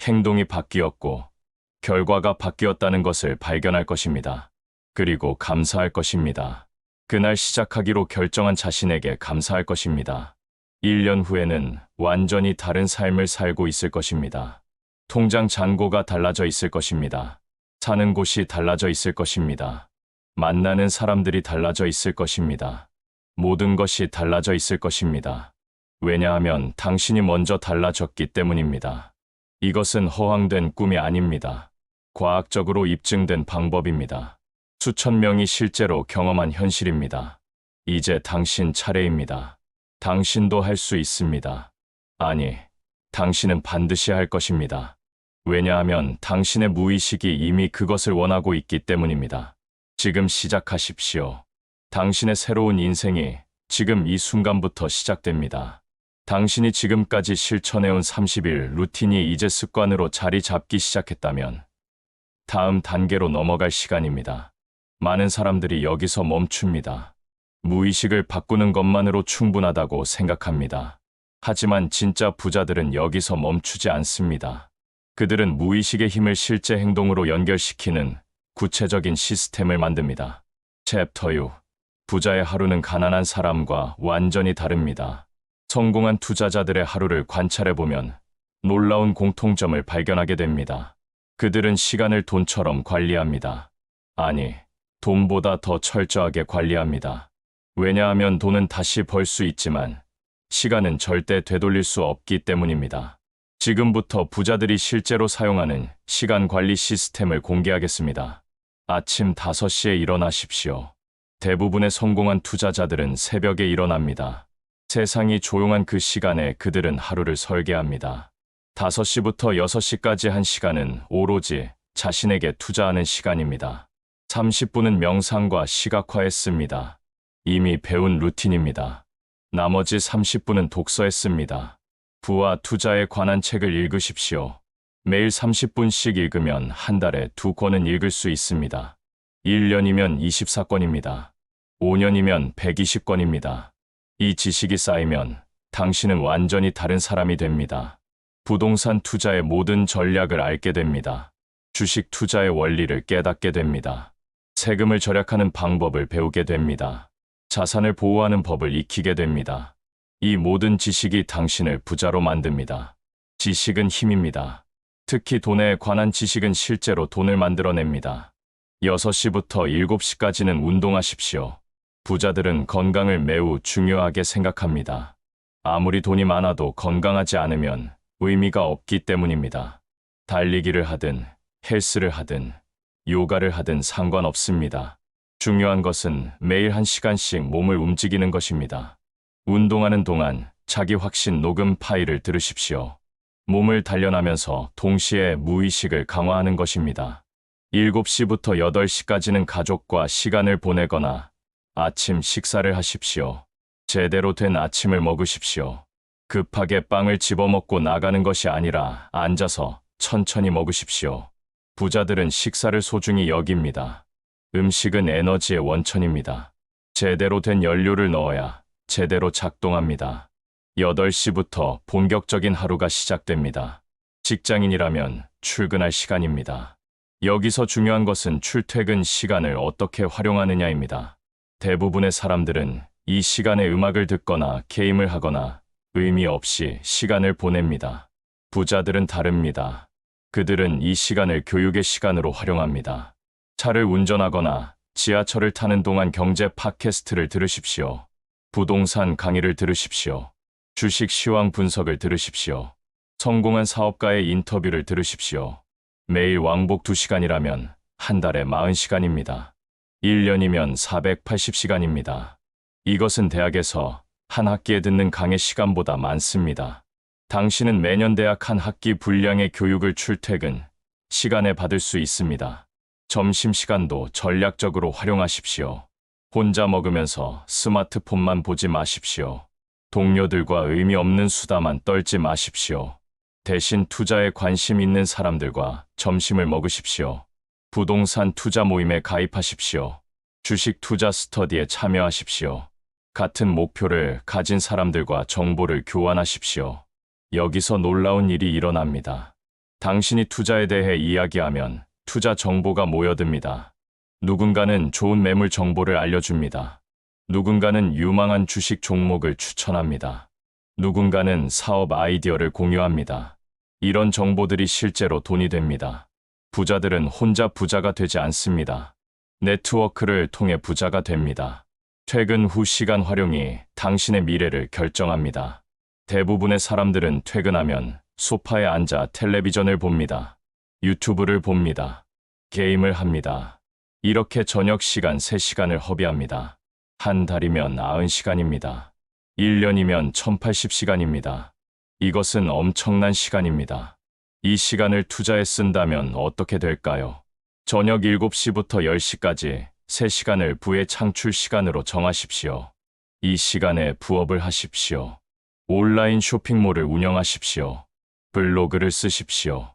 행동이 바뀌었고, 결과가 바뀌었다는 것을 발견할 것입니다. 그리고 감사할 것입니다. 그날 시작하기로 결정한 자신에게 감사할 것입니다. 1년 후에는 완전히 다른 삶을 살고 있을 것입니다. 통장 잔고가 달라져 있을 것입니다. 사는 곳이 달라져 있을 것입니다. 만나는 사람들이 달라져 있을 것입니다. 모든 것이 달라져 있을 것입니다. 왜냐하면 당신이 먼저 달라졌기 때문입니다. 이것은 허황된 꿈이 아닙니다. 과학적으로 입증된 방법입니다. 수천 명이 실제로 경험한 현실입니다. 이제 당신 차례입니다. 당신도 할 수 있습니다. 아니, 당신은 반드시 할 것입니다. 왜냐하면 당신의 무의식이 이미 그것을 원하고 있기 때문입니다. 지금 시작하십시오. 당신의 새로운 인생이 지금 이 순간부터 시작됩니다. 당신이 지금까지 실천해온 30일 루틴이 이제 습관으로 자리 잡기 시작했다면 다음 단계로 넘어갈 시간입니다. 많은 사람들이 여기서 멈춥니다. 무의식을 바꾸는 것만으로 충분하다고 생각합니다. 하지만 진짜 부자들은 여기서 멈추지 않습니다. 그들은 무의식의 힘을 실제 행동으로 연결시키는 구체적인 시스템을 만듭니다. 챕터 6. 부자의 하루는 가난한 사람과 완전히 다릅니다. 성공한 투자자들의 하루를 관찰해보면 놀라운 공통점을 발견하게 됩니다. 그들은 시간을 돈처럼 관리합니다. 아니, 돈보다 더 철저하게 관리합니다. 왜냐하면 돈은 다시 벌 수 있지만 시간은 절대 되돌릴 수 없기 때문입니다. 지금부터 부자들이 실제로 사용하는 시간 관리 시스템을 공개하겠습니다. 아침 5시에 일어나십시오. 대부분의 성공한 투자자들은 새벽에 일어납니다. 세상이 조용한 그 시간에 그들은 하루를 설계합니다. 5시부터 6시까지 한 시간은 오로지 자신에게 투자하는 시간입니다. 30분은 명상과 시각화에 씁니다. 이미 배운 루틴입니다. 나머지 30분은 독서에 씁니다. 부와 투자에 관한 책을 읽으십시오. 매일 30분씩 읽으면 한 달에 2권은 읽을 수 있습니다. 1년이면 24권입니다. 5년이면 120권입니다. 이 지식이 쌓이면 당신은 완전히 다른 사람이 됩니다. 부동산 투자의 모든 전략을 알게 됩니다. 주식 투자의 원리를 깨닫게 됩니다. 세금을 절약하는 방법을 배우게 됩니다. 자산을 보호하는 법을 익히게 됩니다. 이 모든 지식이 당신을 부자로 만듭니다. 지식은 힘입니다. 특히 돈에 관한 지식은 실제로 돈을 만들어냅니다. 6시부터 7시까지는 운동하십시오. 부자들은 건강을 매우 중요하게 생각합니다. 아무리 돈이 많아도 건강하지 않으면 의미가 없기 때문입니다. 달리기를 하든 헬스를 하든 요가를 하든 상관없습니다. 중요한 것은 매일 1시간씩 몸을 움직이는 것입니다. 운동하는 동안 자기 확신 녹음 파일을 들으십시오. 몸을 단련하면서 동시에 무의식을 강화하는 것입니다. 7시부터 8시까지는 가족과 시간을 보내거나 아침 식사를 하십시오. 제대로 된 아침을 먹으십시오. 급하게 빵을 집어먹고 나가는 것이 아니라 앉아서 천천히 먹으십시오. 부자들은 식사를 소중히 여깁니다. 음식은 에너지의 원천입니다. 제대로 된 연료를 넣어야 제대로 작동합니다. 8시부터 본격적인 하루가 시작됩니다. 직장인이라면 출근할 시간입니다. 여기서 중요한 것은 출퇴근 시간을 어떻게 활용하느냐입니다. 대부분의 사람들은 이 시간에 음악을 듣거나 게임을 하거나 의미 없이 시간을 보냅니다. 부자들은 다릅니다. 그들은 이 시간을 교육의 시간으로 활용합니다. 차를 운전하거나 지하철을 타는 동안 경제 팟캐스트를 들으십시오. 부동산 강의를 들으십시오. 주식 시황 분석을 들으십시오. 성공한 사업가의 인터뷰를 들으십시오. 매일 왕복 2시간이라면 한 달에 40시간입니다. 1년이면 480시간입니다. 이것은 대학에서 한 학기에 듣는 강의 시간보다 많습니다. 당신은 매년 대학 한 학기 분량의 교육을 출퇴근 시간에 받을 수 있습니다. 점심시간도 전략적으로 활용하십시오. 혼자 먹으면서 스마트폰만 보지 마십시오. 동료들과 의미 없는 수다만 떨지 마십시오. 대신 투자에 관심 있는 사람들과 점심을 먹으십시오. 부동산 투자 모임에 가입하십시오. 주식 투자 스터디에 참여하십시오. 같은 목표를 가진 사람들과 정보를 교환하십시오. 여기서 놀라운 일이 일어납니다. 당신이 투자에 대해 이야기하면 투자 정보가 모여듭니다. 누군가는 좋은 매물 정보를 알려줍니다. 누군가는 유망한 주식 종목을 추천합니다. 누군가는 사업 아이디어를 공유합니다. 이런 정보들이 실제로 돈이 됩니다. 부자들은 혼자 부자가 되지 않습니다. 네트워크를 통해 부자가 됩니다. 퇴근 후 시간 활용이 당신의 미래를 결정합니다. 대부분의 사람들은 퇴근하면 소파에 앉아 텔레비전을 봅니다. 유튜브를 봅니다. 게임을 합니다. 이렇게 저녁 시간 3시간을 허비합니다. 한 달이면 90시간입니다. 1년이면 1080시간입니다. 이것은 엄청난 시간입니다. 이 시간을 투자에 쓴다면 어떻게 될까요? 저녁 7시부터 10시까지 3시간을 부의 창출 시간으로 정하십시오. 이 시간에 부업을 하십시오. 온라인 쇼핑몰을 운영하십시오. 블로그를 쓰십시오.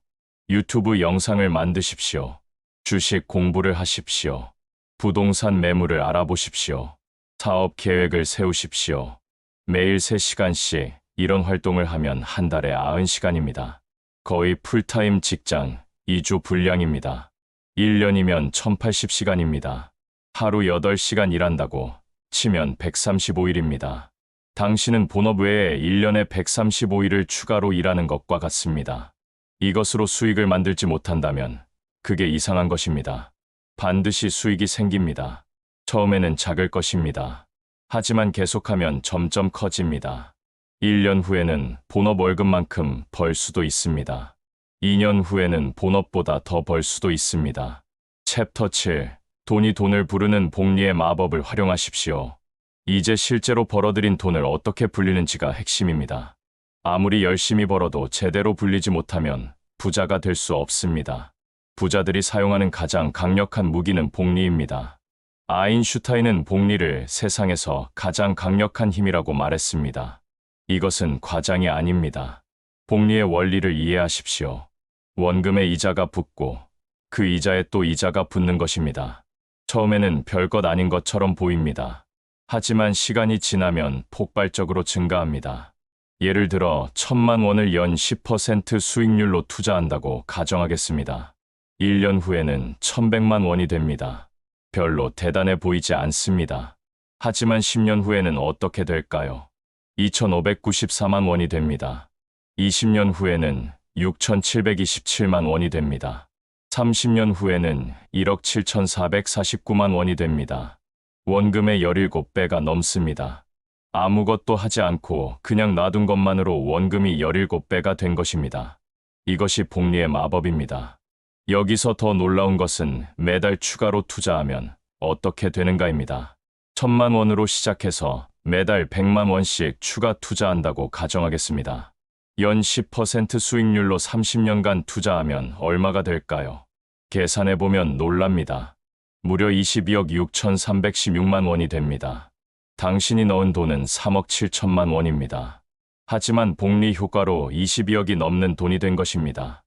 유튜브 영상을 만드십시오. 주식 공부를 하십시오. 부동산 매물을 알아보십시오. 사업 계획을 세우십시오. 매일 3시간씩 이런 활동을 하면 한 달에 90시간입니다. 거의 풀타임 직장 2주 분량입니다. 1년이면 1080시간입니다. 하루 8시간 일한다고 치면 135일입니다. 당신은 본업 외에 1년에 135일을 추가로 일하는 것과 같습니다. 이것으로 수익을 만들지 못한다면 그게 이상한 것입니다. 반드시 수익이 생깁니다. 처음에는 작을 것입니다. 하지만 계속하면 점점 커집니다. 1년 후에는 본업 월급만큼 벌 수도 있습니다. 2년 후에는 본업보다 더 벌 수도 있습니다. 챕터 7. 돈이 돈을 부르는 복리의 마법을 활용하십시오. 이제 실제로 벌어들인 돈을 어떻게 불리는지가 핵심입니다. 아무리 열심히 벌어도 제대로 불리지 못하면 부자가 될 수 없습니다. 부자들이 사용하는 가장 강력한 무기는 복리입니다. 아인슈타인은 복리를 세상에서 가장 강력한 힘이라고 말했습니다. 이것은 과장이 아닙니다. 복리의 원리를 이해하십시오. 원금에 이자가 붙고 그 이자에 또 이자가 붙는 것입니다. 처음에는 별것 아닌 것처럼 보입니다. 하지만 시간이 지나면 폭발적으로 증가합니다. 예를 들어 1,000만 원을 연 10% 수익률로 투자한다고 가정하겠습니다. 1년 후에는 1,100만 원이 됩니다. 별로 대단해 보이지 않습니다. 하지만 10년 후에는 어떻게 될까요? 2,594만 원이 됩니다. 20년 후에는 6,727만 원이 됩니다. 30년 후에는 1억 7,449만 원이 됩니다. 원금의 17배가 넘습니다. 아무것도 하지 않고 그냥 놔둔 것만으로 원금이 17배가 된 것입니다. 이것이 복리의 마법입니다. 여기서 더 놀라운 것은 매달 추가로 투자하면 어떻게 되는가입니다. 1,000만 원으로 시작해서 매달 100만 원씩 추가 투자한다고 가정하겠습니다. 연 10% 수익률로 30년간 투자하면 얼마가 될까요? 계산해보면 놀랍니다. 무려 22억 6,316만 원이 됩니다. 당신이 넣은 돈은 3억 7천만 원입니다. 하지만 복리 효과로 22억이 넘는 돈이 된 것입니다.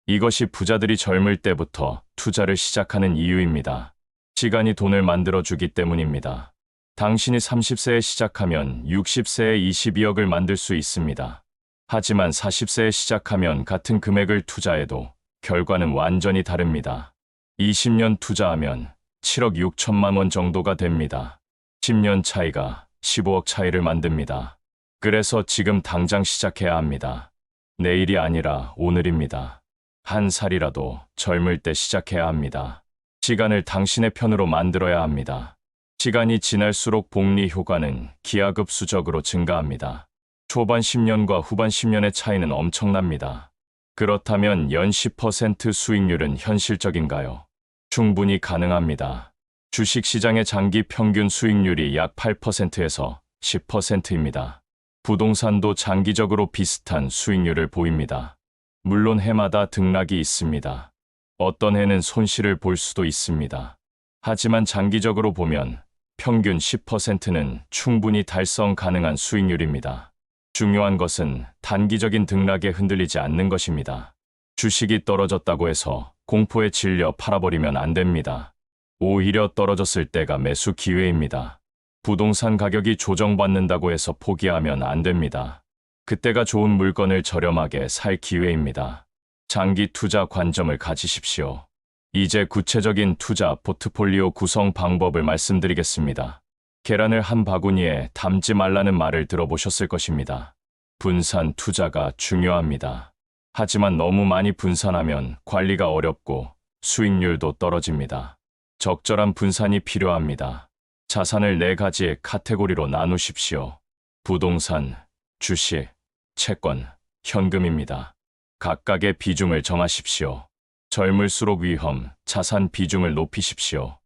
이것이 부자들이 젊을 때부터 투자를 시작하는 이유입니다. 시간이 돈을 만들어주기 때문입니다. 당신이 30세에 시작하면 60세에 22억을 만들 수 있습니다. 하지만 40세에 시작하면 같은 금액을 투자해도 결과는 완전히 다릅니다. 20년 투자하면 7억 6천만 원 정도가 됩니다. 10년 차이가 15억 차이를 만듭니다. 그래서 지금 당장 시작해야 합니다. 내일이 아니라 오늘입니다. 한 살이라도 젊을 때 시작해야 합니다. 시간을 당신의 편으로 만들어야 합니다. 시간이 지날수록 복리 효과는 기하급수적으로 증가합니다. 초반 10년과 후반 10년의 차이는 엄청납니다. 그렇다면 연 10% 수익률은 현실적인가요? 충분히 가능합니다. 주식시장의 장기 평균 수익률이 약 8%에서 10%입니다. 부동산도 장기적으로 비슷한 수익률을 보입니다. 물론 해마다 등락이 있습니다. 어떤 해는 손실을 볼 수도 있습니다. 하지만 장기적으로 보면 평균 10%는 충분히 달성 가능한 수익률입니다. 중요한 것은 단기적인 등락에 흔들리지 않는 것입니다. 주식이 떨어졌다고 해서 공포에 질려 팔아버리면 안 됩니다. 오히려 떨어졌을 때가 매수 기회입니다. 부동산 가격이 조정받는다고 해서 포기하면 안 됩니다. 그때가 좋은 물건을 저렴하게 살 기회입니다. 장기 투자 관점을 가지십시오. 이제 구체적인 투자 포트폴리오 구성 방법을 말씀드리겠습니다. 계란을 한 바구니에 담지 말라는 말을 들어보셨을 것입니다. 분산 투자가 중요합니다. 하지만 너무 많이 분산하면 관리가 어렵고 수익률도 떨어집니다. 적절한 분산이 필요합니다. 자산을 4가지의 카테고리로 나누십시오. 부동산, 주식, 채권, 현금입니다. 각각의 비중을 정하십시오. 젊을수록 위험, 자산 비중을 높이십시오.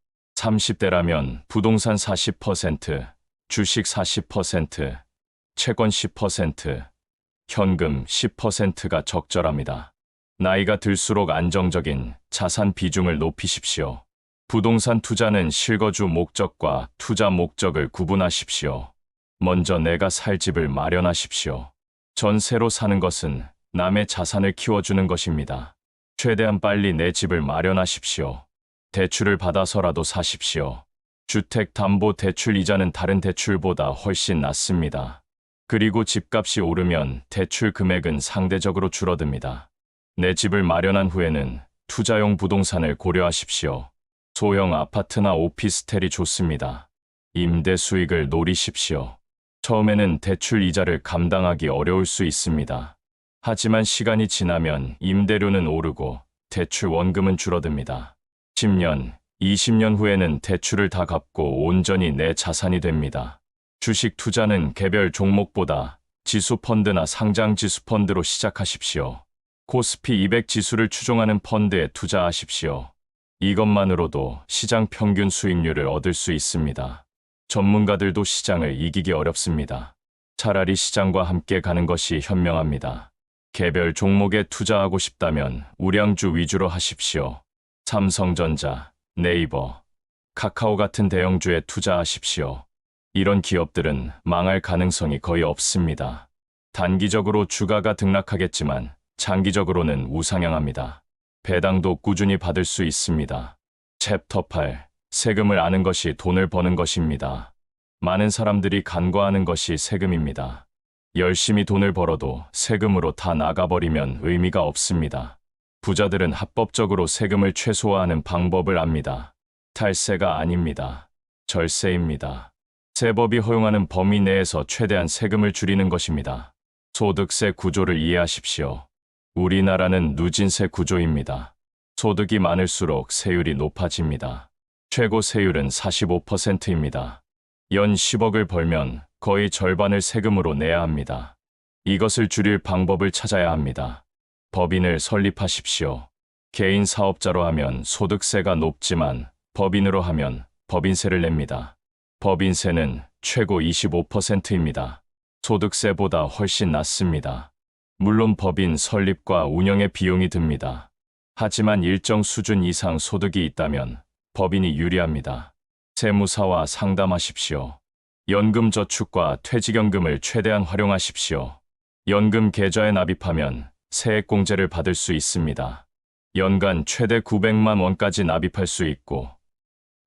30대라면 부동산 40%, 주식 40%, 채권 10%, 현금 10%가 적절합니다. 나이가 들수록 안정적인 자산 비중을 높이십시오. 부동산 투자는 실거주 목적과 투자 목적을 구분하십시오. 먼저 내가 살 집을 마련하십시오. 전세로 사는 것은 남의 자산을 키워주는 것입니다. 최대한 빨리 내 집을 마련하십시오. 대출을 받아서라도 사십시오. 주택담보대출 이자는 다른 대출보다 훨씬 낮습니다. 그리고 집값이 오르면 대출 금액은 상대적으로 줄어듭니다. 내 집을 마련한 후에는 투자용 부동산을 고려하십시오. 소형 아파트나 오피스텔이 좋습니다. 임대 수익을 노리십시오. 처음에는 대출 이자를 감당하기 어려울 수 있습니다. 하지만 시간이 지나면 임대료는 오르고 대출 원금은 줄어듭니다. 10년, 20년 후에는 대출을 다 갚고 온전히 내 자산이 됩니다. 주식 투자는 개별 종목보다 지수펀드나 상장지수펀드로 시작하십시오. 코스피 200 지수를 추종하는 펀드에 투자하십시오. 이것만으로도 시장 평균 수익률을 얻을 수 있습니다. 전문가들도 시장을 이기기 어렵습니다. 차라리 시장과 함께 가는 것이 현명합니다. 개별 종목에 투자하고 싶다면 우량주 위주로 하십시오. 삼성전자, 네이버, 카카오 같은 대형주에 투자하십시오. 이런 기업들은 망할 가능성이 거의 없습니다. 단기적으로 주가가 등락하겠지만 장기적으로는 우상향합니다. 배당도 꾸준히 받을 수 있습니다. 챕터 8. 세금을 아는 것이 돈을 버는 것입니다. 많은 사람들이 간과하는 것이 세금입니다. 열심히 돈을 벌어도 세금으로 다 나가버리면 의미가 없습니다. 부자들은 합법적으로 세금을 최소화하는 방법을 압니다. 탈세가 아닙니다. 절세입니다. 세법이 허용하는 범위 내에서 최대한 세금을 줄이는 것입니다. 소득세 구조를 이해하십시오. 우리나라는 누진세 구조입니다. 소득이 많을수록 세율이 높아집니다. 최고 세율은 45%입니다. 연 10억을 벌면 거의 절반을 세금으로 내야 합니다. 이것을 줄일 방법을 찾아야 합니다. 법인을 설립하십시오. 개인 사업자로 하면 소득세가 높지만 법인으로 하면 법인세를 냅니다. 법인세는 최고 25%입니다. 소득세보다 훨씬 낮습니다. 물론 법인 설립과 운영에 비용이 듭니다. 하지만 일정 수준 이상 소득이 있다면 법인이 유리합니다. 세무사와 상담하십시오. 연금저축과 퇴직연금을 최대한 활용하십시오. 연금 계좌에 납입하면 세액공제를 받을 수 있습니다. 연간 최대 900만 원까지 납입할 수 있고,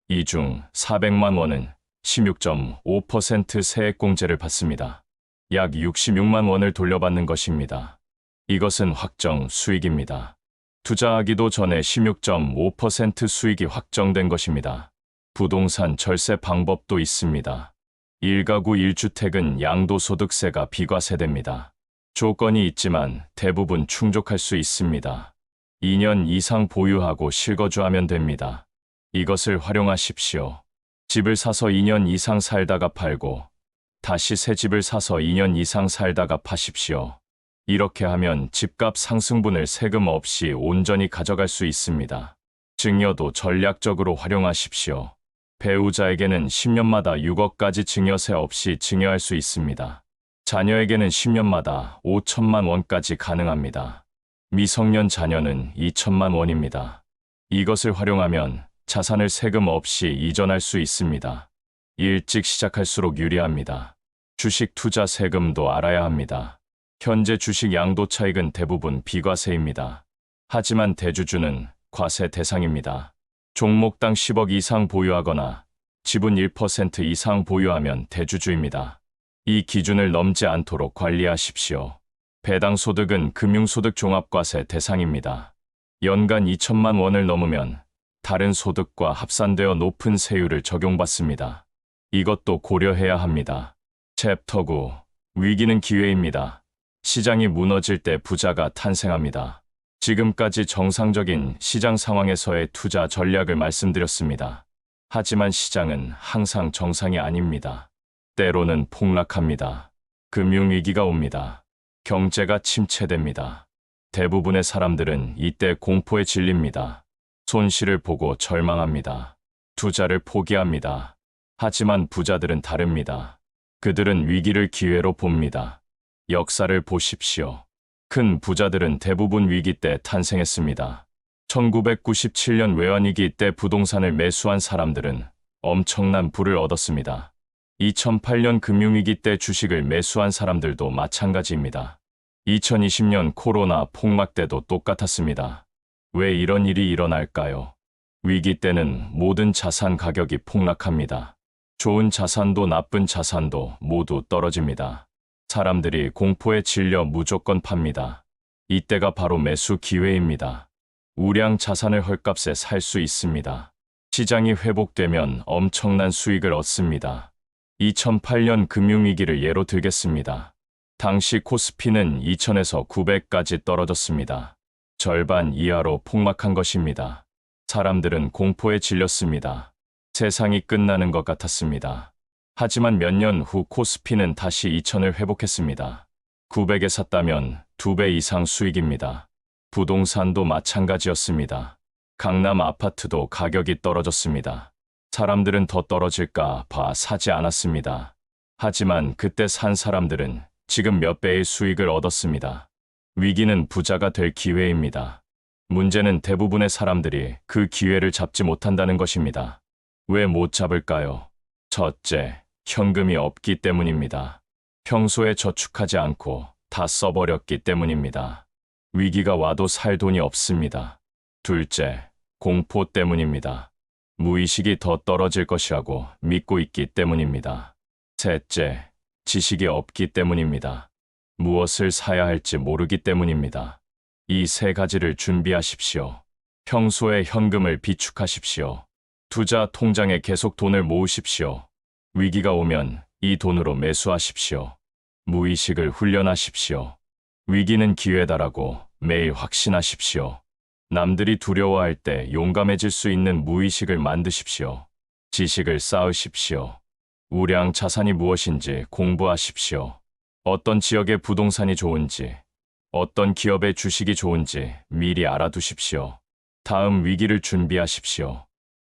이 중 400만 원은 16.5% 세액공제를 받습니다. 약 66만 원을 돌려받는 것입니다. 이것은 확정 수익입니다. 투자하기도 전에 16.5% 수익이 확정된 것입니다. 부동산 절세 방법도 있습니다. 1가구 1주택은 양도소득세가 비과세됩니다. 조건이 있지만 대부분 충족할 수 있습니다. 2년 이상 보유하고 실거주하면 됩니다. 이것을 활용하십시오. 집을 사서 2년 이상 살다가 팔고 다시 새 집을 사서 2년 이상 살다가 파십시오. 이렇게 하면 집값 상승분을 세금 없이 온전히 가져갈 수 있습니다. 증여도 전략적으로 활용하십시오. 배우자에게는 10년마다 6억까지 증여세 없이 증여할 수 있습니다. 자녀에게는 10년마다 5천만 원까지 가능합니다. 미성년 자녀는 2천만 원입니다. 이것을 활용하면 자산을 세금 없이 이전할 수 있습니다. 일찍 시작할수록 유리합니다. 주식 투자 세금도 알아야 합니다. 현재 주식 양도 차익은 대부분 비과세입니다. 하지만 대주주는 과세 대상입니다. 종목당 10억 이상 보유하거나 지분 1% 이상 보유하면 대주주입니다. 이 기준을 넘지 않도록 관리하십시오. 배당 소득은 금융소득 종합과세 대상입니다. 연간 2천만 원을 넘으면 다른 소득과 합산되어 높은 세율을 적용받습니다. 이것도 고려해야 합니다. 챕터 9. 위기는 기회입니다. 시장이 무너질 때 부자가 탄생합니다. 지금까지 정상적인 시장 상황에서의 투자 전략을 말씀드렸습니다. 하지만 시장은 항상 정상이 아닙니다. 때로는 폭락합니다. 금융위기가 옵니다. 경제가 침체됩니다. 대부분의 사람들은 이때 공포에 질립니다. 손실을 보고 절망합니다. 투자를 포기합니다. 하지만 부자들은 다릅니다. 그들은 위기를 기회로 봅니다. 역사를 보십시오. 큰 부자들은 대부분 위기 때 탄생했습니다. 1997년 외환위기 때 부동산을 매수한 사람들은 엄청난 부를 얻었습니다. 2008년 금융위기 때 주식을 매수한 사람들도 마찬가지입니다. 2020년 코로나 폭락 때도 똑같았습니다. 왜 이런 일이 일어날까요? 위기 때는 모든 자산 가격이 폭락합니다. 좋은 자산도 나쁜 자산도 모두 떨어집니다. 사람들이 공포에 질려 무조건 팝니다. 이때가 바로 매수 기회입니다. 우량 자산을 헐값에 살 수 있습니다. 시장이 회복되면 엄청난 수익을 얻습니다. 2008년 금융위기를 예로 들겠습니다. 당시 코스피는 2000에서 900까지 떨어졌습니다. 절반 이하로 폭락한 것입니다. 사람들은 공포에 질렸습니다. 세상이 끝나는 것 같았습니다. 하지만 몇 년 후 코스피는 다시 2000을 회복했습니다. 900에 샀다면 2배 이상 수익입니다. 부동산도 마찬가지였습니다. 강남 아파트도 가격이 떨어졌습니다. 사람들은 더 떨어질까 봐 사지 않았습니다. 하지만 그때 산 사람들은 지금 몇 배의 수익을 얻었습니다. 위기는 부자가 될 기회입니다. 문제는 대부분의 사람들이 그 기회를 잡지 못한다는 것입니다. 왜 못 잡을까요? 첫째, 현금이 없기 때문입니다. 평소에 저축하지 않고 다 써버렸기 때문입니다. 위기가 와도 살 돈이 없습니다. 둘째, 공포 때문입니다. 무의식이 더 떨어질 것이라고 믿고 있기 때문입니다. 셋째, 지식이 없기 때문입니다. 무엇을 사야 할지 모르기 때문입니다. 이 세 가지를 준비하십시오. 평소에 현금을 비축하십시오. 투자 통장에 계속 돈을 모으십시오. 위기가 오면 이 돈으로 매수하십시오. 무의식을 훈련하십시오. 위기는 기회다라고 매일 확신하십시오. 남들이 두려워할 때 용감해질 수 있는 무의식을 만드십시오. 지식을 쌓으십시오. 우량 자산이 무엇인지 공부하십시오. 어떤 지역의 부동산이 좋은지, 어떤 기업의 주식이 좋은지 미리 알아두십시오. 다음 위기를 준비하십시오.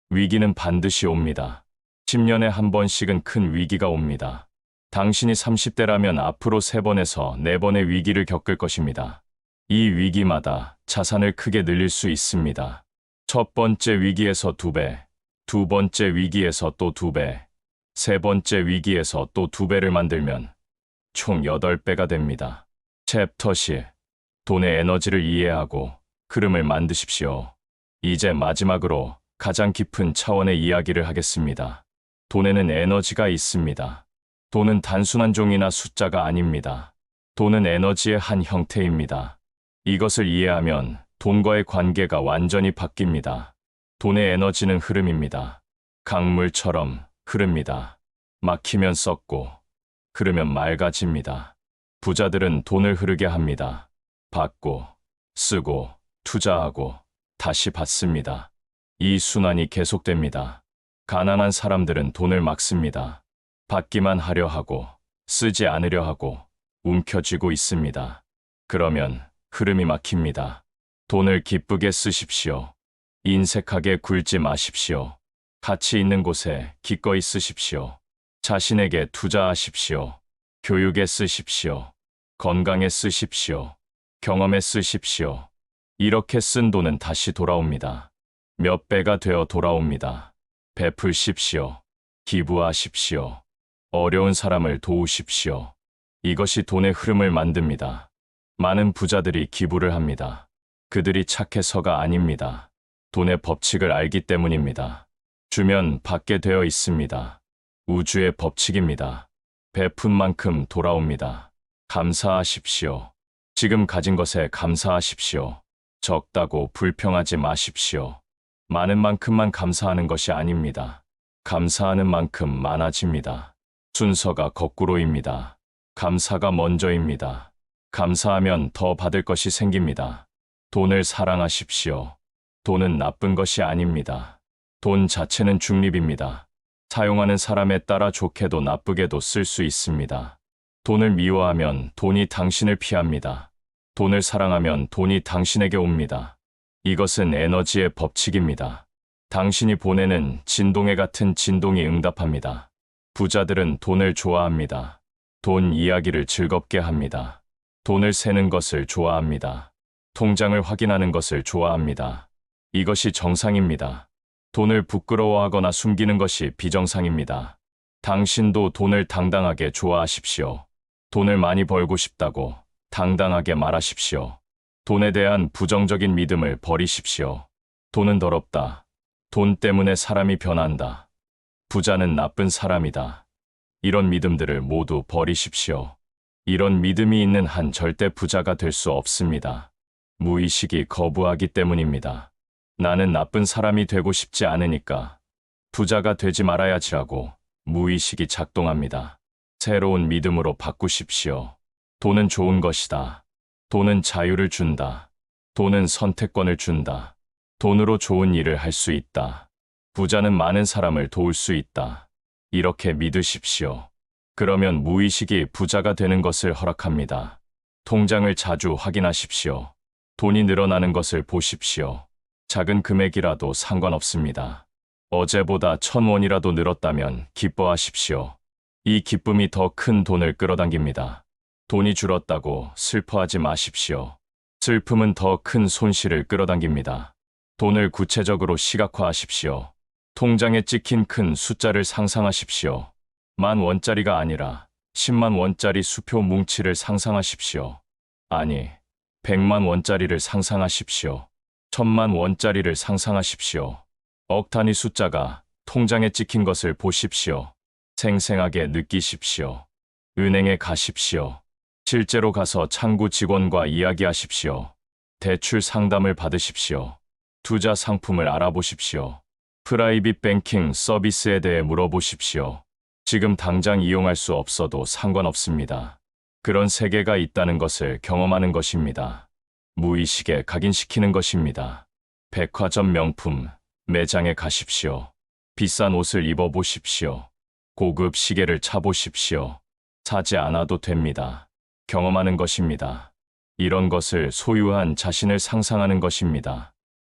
위기는 반드시 옵니다. 10년에 한 번씩은 큰 위기가 옵니다. 당신이 30대라면 앞으로 3번에서 4번의 위기를 겪을 것입니다. 이 위기마다 자산을 크게 늘릴 수 있습니다. 첫 번째 위기에서 2배, 두 번째 위기에서 또 2배, 세 번째 위기에서 또 2배를 만들면 총 8배가 됩니다. 챕터 10. 돈의 에너지를 이해하고 흐름을 만드십시오. 이제 마지막으로 가장 깊은 차원의 이야기를 하겠습니다. 돈에는 에너지가 있습니다. 돈은 단순한 종이나 숫자가 아닙니다. 돈은 에너지의 한 형태입니다. 이것을 이해하면 돈과의 관계가 완전히 바뀝니다. 돈의 에너지는 흐름입니다. 강물처럼 흐릅니다. 막히면 썩고 흐르면 맑아집니다. 부자들은 돈을 흐르게 합니다. 받고, 쓰고, 투자하고, 다시 받습니다. 이 순환이 계속됩니다. 가난한 사람들은 돈을 막습니다. 받기만 하려 하고, 쓰지 않으려 하고, 움켜쥐고 있습니다. 그러면 흐름이 막힙니다. 돈을 기쁘게 쓰십시오. 인색하게 굴지 마십시오. 가치 있는 곳에 기꺼이 쓰십시오. 자신에게 투자하십시오. 교육에 쓰십시오. 건강에 쓰십시오. 경험에 쓰십시오. 이렇게 쓴 돈은 다시 돌아옵니다. 몇 배가 되어 돌아옵니다. 베풀십시오. 기부하십시오. 어려운 사람을 도우십시오. 이것이 돈의 흐름을 만듭니다. 많은 부자들이 기부를 합니다. 그들이 착해서가 아닙니다. 돈의 법칙을 알기 때문입니다. 주면 받게 되어 있습니다. 우주의 법칙입니다. 베푼 만큼 돌아옵니다. 감사하십시오. 지금 가진 것에 감사하십시오. 적다고 불평하지 마십시오. 많은 만큼만 감사하는 것이 아닙니다. 감사하는 만큼 많아집니다. 순서가 거꾸로입니다. 감사가 먼저입니다. 감사하면 더 받을 것이 생깁니다. 돈을 사랑하십시오. 돈은 나쁜 것이 아닙니다. 돈 자체는 중립입니다. 사용하는 사람에 따라 좋게도 나쁘게도 쓸 수 있습니다. 돈을 미워하면 돈이 당신을 피합니다. 돈을 사랑하면 돈이 당신에게 옵니다. 이것은 에너지의 법칙입니다. 당신이 보내는 진동에 같은 진동이 응답합니다. 부자들은 돈을 좋아합니다. 돈 이야기를 즐겁게 합니다. 돈을 세는 것을 좋아합니다. 통장을 확인하는 것을 좋아합니다. 이것이 정상입니다. 돈을 부끄러워하거나 숨기는 것이 비정상입니다. 당신도 돈을 당당하게 좋아하십시오. 돈을 많이 벌고 싶다고 당당하게 말하십시오. 돈에 대한 부정적인 믿음을 버리십시오. 돈은 더럽다. 돈 때문에 사람이 변한다. 부자는 나쁜 사람이다. 이런 믿음들을 모두 버리십시오. 이런 믿음이 있는 한 절대 부자가 될 수 없습니다. 무의식이 거부하기 때문입니다. 나는 나쁜 사람이 되고 싶지 않으니까 부자가 되지 말아야지라고 무의식이 작동합니다. 새로운 믿음으로 바꾸십시오. 돈은 좋은 것이다. 돈은 자유를 준다. 돈은 선택권을 준다. 돈으로 좋은 일을 할 수 있다. 부자는 많은 사람을 도울 수 있다. 이렇게 믿으십시오. 그러면 무의식이 부자가 되는 것을 허락합니다. 통장을 자주 확인하십시오. 돈이 늘어나는 것을 보십시오. 작은 금액이라도 상관없습니다. 어제보다 1,000원이라도 늘었다면 기뻐하십시오. 이 기쁨이 더 큰 돈을 끌어당깁니다. 돈이 줄었다고 슬퍼하지 마십시오. 슬픔은 더 큰 손실을 끌어당깁니다. 돈을 구체적으로 시각화하십시오. 통장에 찍힌 큰 숫자를 상상하십시오. 10,000원짜리가 아니라 100,000원짜리 수표 뭉치를 상상하십시오. 아니, 100,000원짜리를 상상하십시오. 1,000,000원짜리를 상상하십시오. 억 단위 숫자가 통장에 찍힌 것을 보십시오. 생생하게 느끼십시오. 은행에 가십시오. 실제로 가서 창구 직원과 이야기하십시오. 대출 상담을 받으십시오. 투자 상품을 알아보십시오. 프라이빗 뱅킹 서비스에 대해 물어보십시오. 지금 당장 이용할 수 없어도 상관없습니다. 그런 세계가 있다는 것을 경험하는 것입니다. 무의식에 각인시키는 것입니다. 백화점 명품 매장에 가십시오. 비싼 옷을 입어보십시오. 고급 시계를 차보십시오. 사지 않아도 됩니다. 경험하는 것입니다. 이런 것을 소유한 자신을 상상하는 것입니다.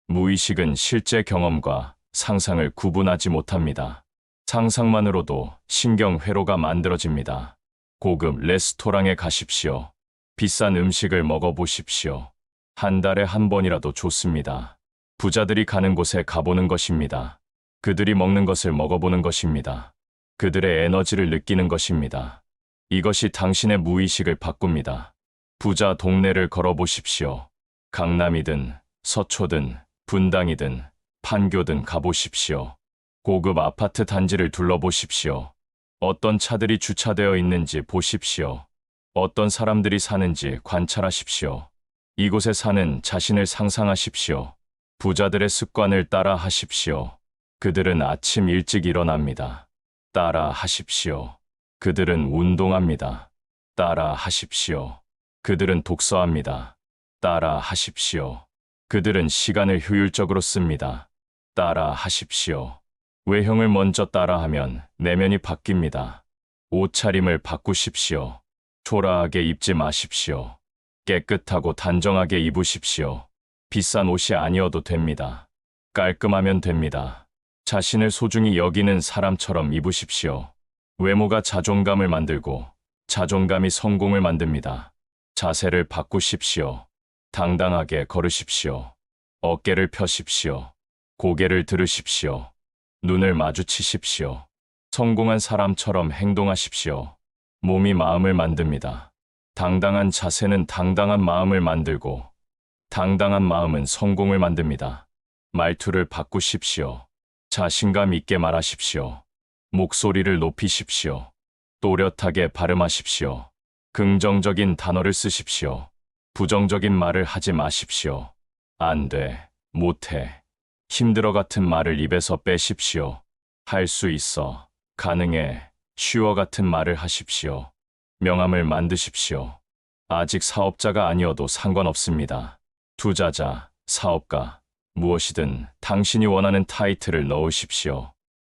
무의식은 실제 경험과 상상을 구분하지 못합니다. 상상만으로도 신경회로가 만들어집니다. 고급 레스토랑에 가십시오. 비싼 음식을 먹어보십시오. 한 달에 한 번이라도 좋습니다. 부자들이 가는 곳에 가보는 것입니다. 그들이 먹는 것을 먹어보는 것입니다. 그들의 에너지를 느끼는 것입니다. 이것이 당신의 무의식을 바꿉니다. 부자 동네를 걸어보십시오. 강남이든 서초든 분당이든 판교든 가보십시오. 고급 아파트 단지를 둘러보십시오. 어떤 차들이 주차되어 있는지 보십시오. 어떤 사람들이 사는지 관찰하십시오. 이곳에 사는 자신을 상상하십시오. 부자들의 습관을 따라 하십시오. 그들은 아침 일찍 일어납니다. 따라 하십시오. 그들은 운동합니다. 따라 하십시오. 그들은 독서합니다. 따라 하십시오. 그들은 시간을 효율적으로 씁니다. 따라 하십시오. 외형을 먼저 따라하면 내면이 바뀝니다. 옷차림을 바꾸십시오. 초라하게 입지 마십시오. 깨끗하고 단정하게 입으십시오. 비싼 옷이 아니어도 됩니다. 깔끔하면 됩니다. 자신을 소중히 여기는 사람처럼 입으십시오. 외모가 자존감을 만들고 자존감이 성공을 만듭니다. 자세를 바꾸십시오. 당당하게 걸으십시오. 어깨를 펴십시오. 고개를 들으십시오. 눈을 마주치십시오. 성공한 사람처럼 행동하십시오. 몸이 마음을 만듭니다. 당당한 자세는 당당한 마음을 만들고 당당한 마음은 성공을 만듭니다. 말투를 바꾸십시오. 자신감 있게 말하십시오. 목소리를 높이십시오. 또렷하게 발음하십시오. 긍정적인 단어를 쓰십시오. 부정적인 말을 하지 마십시오. 안 돼, 못해, 힘들어 같은 말을 입에서 빼십시오. 할 수 있어, 가능해, 쉬워 같은 말을 하십시오. 명함을 만드십시오. 아직 사업자가 아니어도 상관없습니다. 투자자, 사업가, 무엇이든 당신이 원하는 타이틀을 넣으십시오.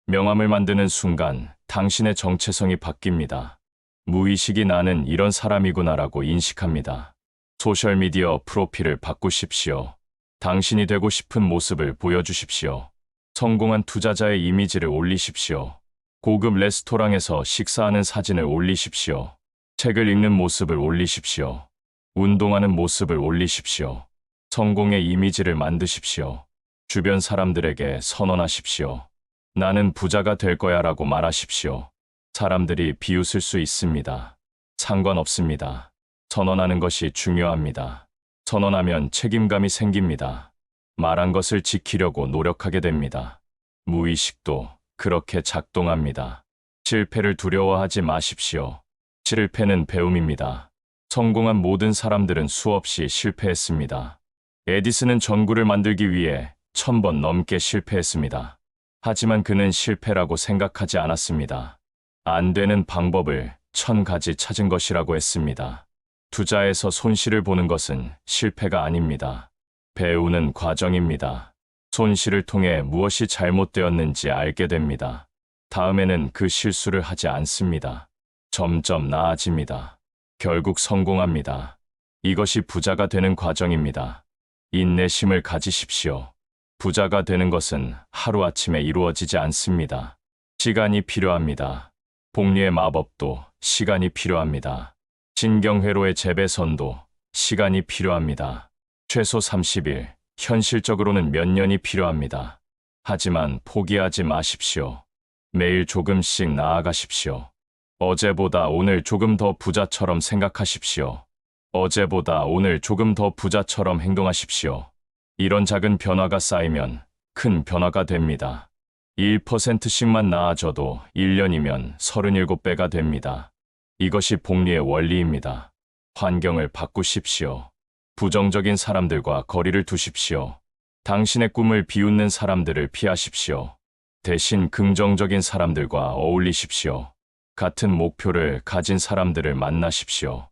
명함을 만드는 순간 당신의 정체성이 바뀝니다. 무의식이 나는 이런 사람이구나라고 인식합니다. 소셜미디어 프로필을 바꾸십시오. 당신이 되고 싶은 모습을 보여주십시오. 성공한 투자자의 이미지를 올리십시오. 고급 레스토랑에서 식사하는 사진을 올리십시오. 책을 읽는 모습을 올리십시오. 운동하는 모습을 올리십시오. 성공의 이미지를 만드십시오. 주변 사람들에게 선언하십시오. 나는 부자가 될 거야 라고 말하십시오. 사람들이 비웃을 수 있습니다. 상관없습니다. 선언하는 것이 중요합니다. 선언하면 책임감이 생깁니다. 말한 것을 지키려고 노력하게 됩니다. 무의식도 그렇게 작동합니다. 실패를 두려워하지 마십시오. 실패는 배움입니다. 성공한 모든 사람들은 수없이 실패했습니다. 에디슨은 전구를 만들기 위해 1000번 넘게 실패했습니다. 하지만 그는 실패라고 생각하지 않았습니다. 안 되는 방법을 1000가지 찾은 것이라고 했습니다. 투자에서 손실을 보는 것은 실패가 아닙니다. 배우는 과정입니다. 손실을 통해 무엇이 잘못되었는지 알게 됩니다. 다음에는 그 실수를 하지 않습니다. 점점 나아집니다. 결국 성공합니다. 이것이 부자가 되는 과정입니다. 인내심을 가지십시오. 부자가 되는 것은 하루아침에 이루어지지 않습니다. 시간이 필요합니다. 복리의 마법도 시간이 필요합니다. 신경회로의 재배선도 시간이 필요합니다. 최소 30일, 현실적으로는 몇 년이 필요합니다. 하지만 포기하지 마십시오. 매일 조금씩 나아가십시오. 어제보다 오늘 조금 더 부자처럼 생각하십시오. 어제보다 오늘 조금 더 부자처럼 행동하십시오. 이런 작은 변화가 쌓이면 큰 변화가 됩니다. 1%씩만 나아져도 1년이면 37배가 됩니다. 이것이 복리의 원리입니다. 환경을 바꾸십시오. 부정적인 사람들과 거리를 두십시오. 당신의 꿈을 비웃는 사람들을 피하십시오. 대신 긍정적인 사람들과 어울리십시오. 같은 목표를 가진 사람들을 만나십시오.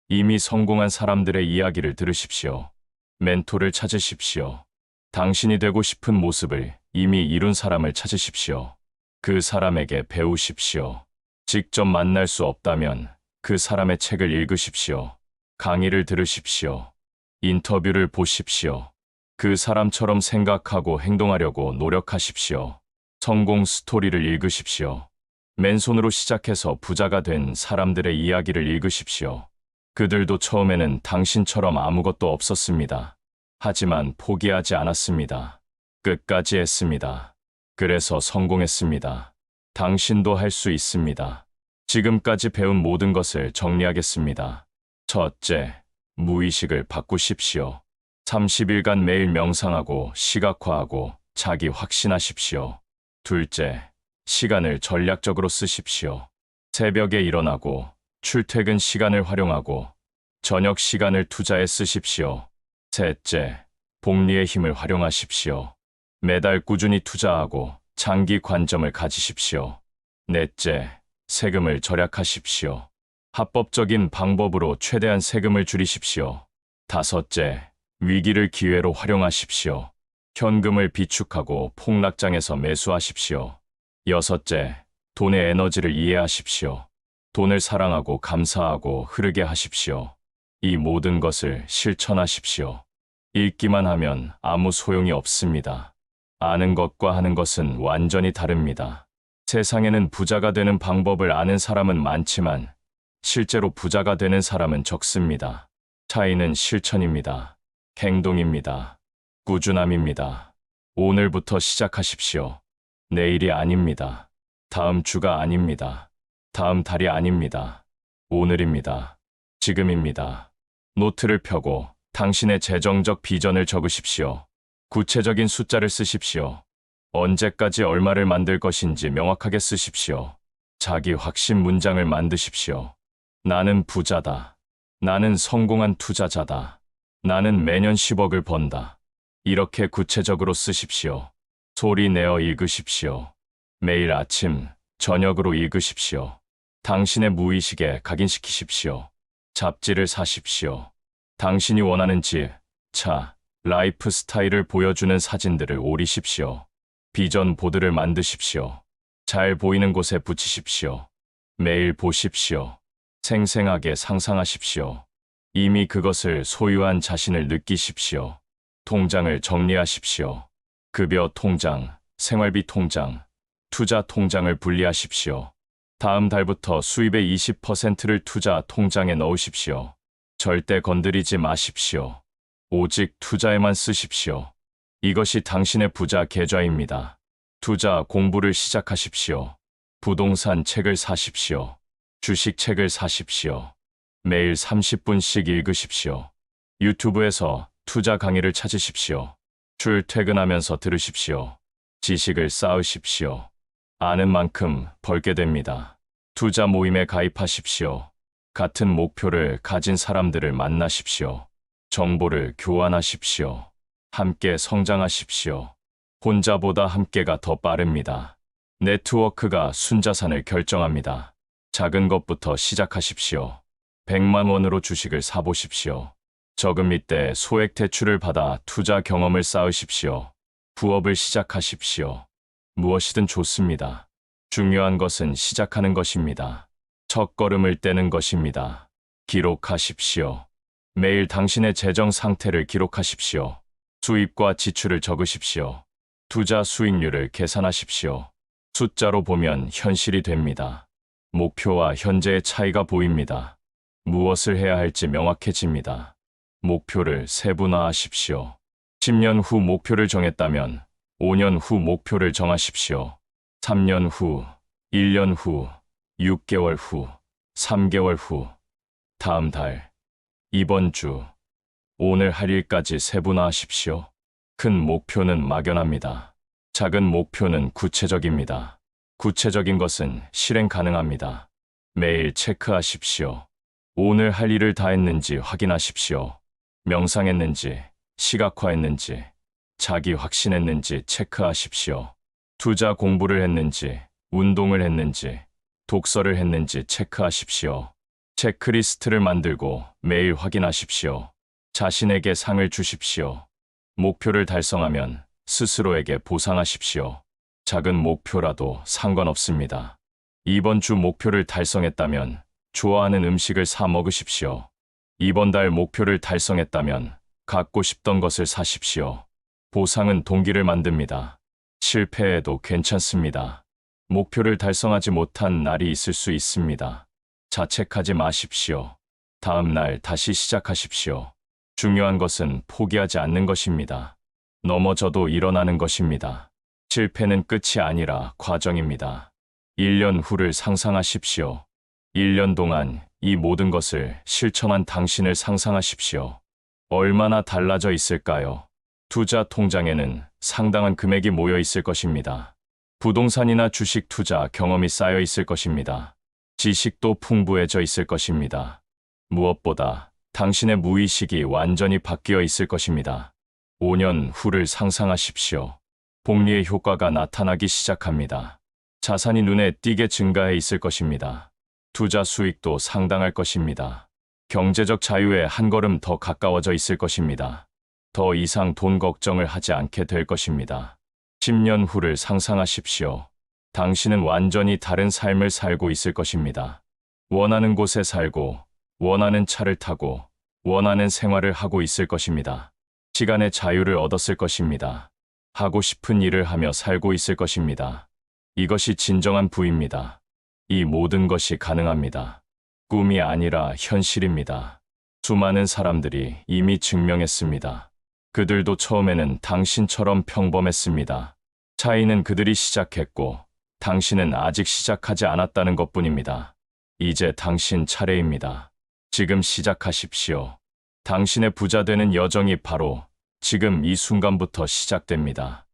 이미 성공한 사람들의 이야기를 들으십시오. 멘토를 찾으십시오. 당신이 되고 싶은 모습을 이미 이룬 사람을 찾으십시오. 그 사람에게 배우십시오. 직접 만날 수 없다면 그 사람의 책을 읽으십시오. 강의를 들으십시오. 인터뷰를 보십시오. 그 사람처럼 생각하고 행동하려고 노력하십시오. 성공 스토리를 읽으십시오. 맨손으로 시작해서 부자가 된 사람들의 이야기를 읽으십시오. 그들도 처음에는 당신처럼 아무것도 없었습니다. 하지만 포기하지 않았습니다. 끝까지 했습니다. 그래서 성공했습니다. 당신도 할 수 있습니다. 지금까지 배운 모든 것을 정리하겠습니다. 첫째, 무의식을 바꾸십시오. 30일간 매일 명상하고 시각화하고 자기 확신하십시오. 둘째, 시간을 전략적으로 쓰십시오. 새벽에 일어나고 출퇴근 시간을 활용하고 저녁 시간을 투자해 쓰십시오. 셋째, 복리의 힘을 활용하십시오. 매달 꾸준히 투자하고 장기 관점을 가지십시오. 넷째, 세금을 절약하십시오. 합법적인 방법으로 최대한 세금을 줄이십시오. 다섯째, 위기를 기회로 활용하십시오. 현금을 비축하고 폭락장에서 매수하십시오. 여섯째, 돈의 에너지를 이해하십시오. 돈을 사랑하고 감사하고 흐르게 하십시오. 이 모든 것을 실천하십시오. 읽기만 하면 아무 소용이 없습니다. 아는 것과 하는 것은 완전히 다릅니다. 세상에는 부자가 되는 방법을 아는 사람은 많지만 실제로 부자가 되는 사람은 적습니다. 차이는 실천입니다. 행동입니다. 꾸준함입니다. 오늘부터 시작하십시오. 내일이 아닙니다. 다음 주가 아닙니다. 다음 달이 아닙니다. 오늘입니다. 지금입니다. 노트를 펴고 당신의 재정적 비전을 적으십시오. 구체적인 숫자를 쓰십시오. 언제까지 얼마를 만들 것인지 명확하게 쓰십시오. 자기 확신 문장을 만드십시오. 나는 부자다. 나는 성공한 투자자다. 나는 매년 10억을 번다. 이렇게 구체적으로 쓰십시오. 소리 내어 읽으십시오. 매일 아침, 저녁으로 읽으십시오. 당신의 무의식에 각인시키십시오. 잡지를 사십시오. 당신이 원하는 집, 차, 라이프 스타일을 보여주는 사진들을 오리십시오. 비전 보드를 만드십시오. 잘 보이는 곳에 붙이십시오. 매일 보십시오. 생생하게 상상하십시오. 이미 그것을 소유한 자신을 느끼십시오. 통장을 정리하십시오. 급여 통장, 생활비 통장, 투자 통장을 분리하십시오. 다음 달부터 수입의 20%를 투자 통장에 넣으십시오. 절대 건드리지 마십시오. 오직 투자에만 쓰십시오. 이것이 당신의 부자 계좌입니다. 투자 공부를 시작하십시오. 부동산 책을 사십시오. 주식 책을 사십시오. 매일 30분씩 읽으십시오. 유튜브에서 투자 강의를 찾으십시오. 출퇴근하면서 들으십시오. 지식을 쌓으십시오. 아는 만큼 벌게 됩니다. 투자 모임에 가입하십시오. 같은 목표를 가진 사람들을 만나십시오. 정보를 교환하십시오. 함께 성장하십시오. 혼자보다 함께가 더 빠릅니다. 네트워크가 순자산을 결정합니다. 작은 것부터 시작하십시오. 100만 원으로 주식을 사보십시오. 적은 밑에 소액 대출을 받아 투자 경험을 쌓으십시오. 부업을 시작하십시오. 무엇이든 좋습니다. 중요한 것은 시작하는 것입니다. 첫걸음을 떼는 것입니다. 기록하십시오. 매일 당신의 재정 상태를 기록하십시오. 수입과 지출을 적으십시오. 투자 수익률을 계산하십시오. 숫자로 보면 현실이 됩니다. 목표와 현재의 차이가 보입니다. 무엇을 해야 할지 명확해집니다. 목표를 세분화하십시오. 10년 후 목표를 정했다면 5년 후 목표를 정하십시오. 3년 후, 1년 후, 6개월 후, 3개월 후, 다음 달, 이번 주, 오늘 할 일까지 세분화하십시오. 큰 목표는 막연합니다. 작은 목표는 구체적입니다. 구체적인 것은 실행 가능합니다. 매일 체크하십시오. 오늘 할 일을 다 했는지 확인하십시오. 명상했는지, 시각화했는지, 자기 확신했는지 체크하십시오. 투자 공부를 했는지, 운동을 했는지, 독서를 했는지 체크하십시오. 체크리스트를 만들고 매일 확인하십시오. 자신에게 상을 주십시오. 목표를 달성하면 스스로에게 보상하십시오. 작은 목표라도 상관없습니다. 이번 주 목표를 달성했다면 좋아하는 음식을 사 먹으십시오. 이번 달 목표를 달성했다면 갖고 싶던 것을 사십시오. 보상은 동기를 만듭니다. 실패해도 괜찮습니다. 목표를 달성하지 못한 날이 있을 수 있습니다. 자책하지 마십시오. 다음 날 다시 시작하십시오. 중요한 것은 포기하지 않는 것입니다. 넘어져도 일어나는 것입니다. 실패는 끝이 아니라 과정입니다. 1년 후를 상상하십시오. 1년 동안 이 모든 것을 실천한 당신을 상상하십시오. 얼마나 달라져 있을까요? 투자 통장에는 상당한 금액이 모여 있을 것입니다. 부동산이나 주식 투자 경험이 쌓여 있을 것입니다. 지식도 풍부해져 있을 것입니다. 무엇보다 당신의 무의식이 완전히 바뀌어 있을 것입니다. 5년 후를 상상하십시오. 복리의 효과가 나타나기 시작합니다. 자산이 눈에 띄게 증가해 있을 것입니다. 투자 수익도 상당할 것입니다. 경제적 자유에 한 걸음 더 가까워져 있을 것입니다. 더 이상 돈 걱정을 하지 않게 될 것입니다. 10년 후를 상상하십시오. 당신은 완전히 다른 삶을 살고 있을 것입니다. 원하는 곳에 살고, 원하는 차를 타고, 원하는 생활을 하고 있을 것입니다. 시간의 자유를 얻었을 것입니다. 하고 싶은 일을 하며 살고 있을 것입니다. 이것이 진정한 부입니다. 이 모든 것이 가능합니다. 꿈이 아니라 현실입니다. 수많은 사람들이 이미 증명했습니다. 그들도 처음에는 당신처럼 평범했습니다. 차이는 그들이 시작했고, 당신은 아직 시작하지 않았다는 것뿐입니다. 이제 당신 차례입니다. 지금 시작하십시오. 당신의 부자 되는 여정이 바로 지금 이 순간부터 시작됩니다.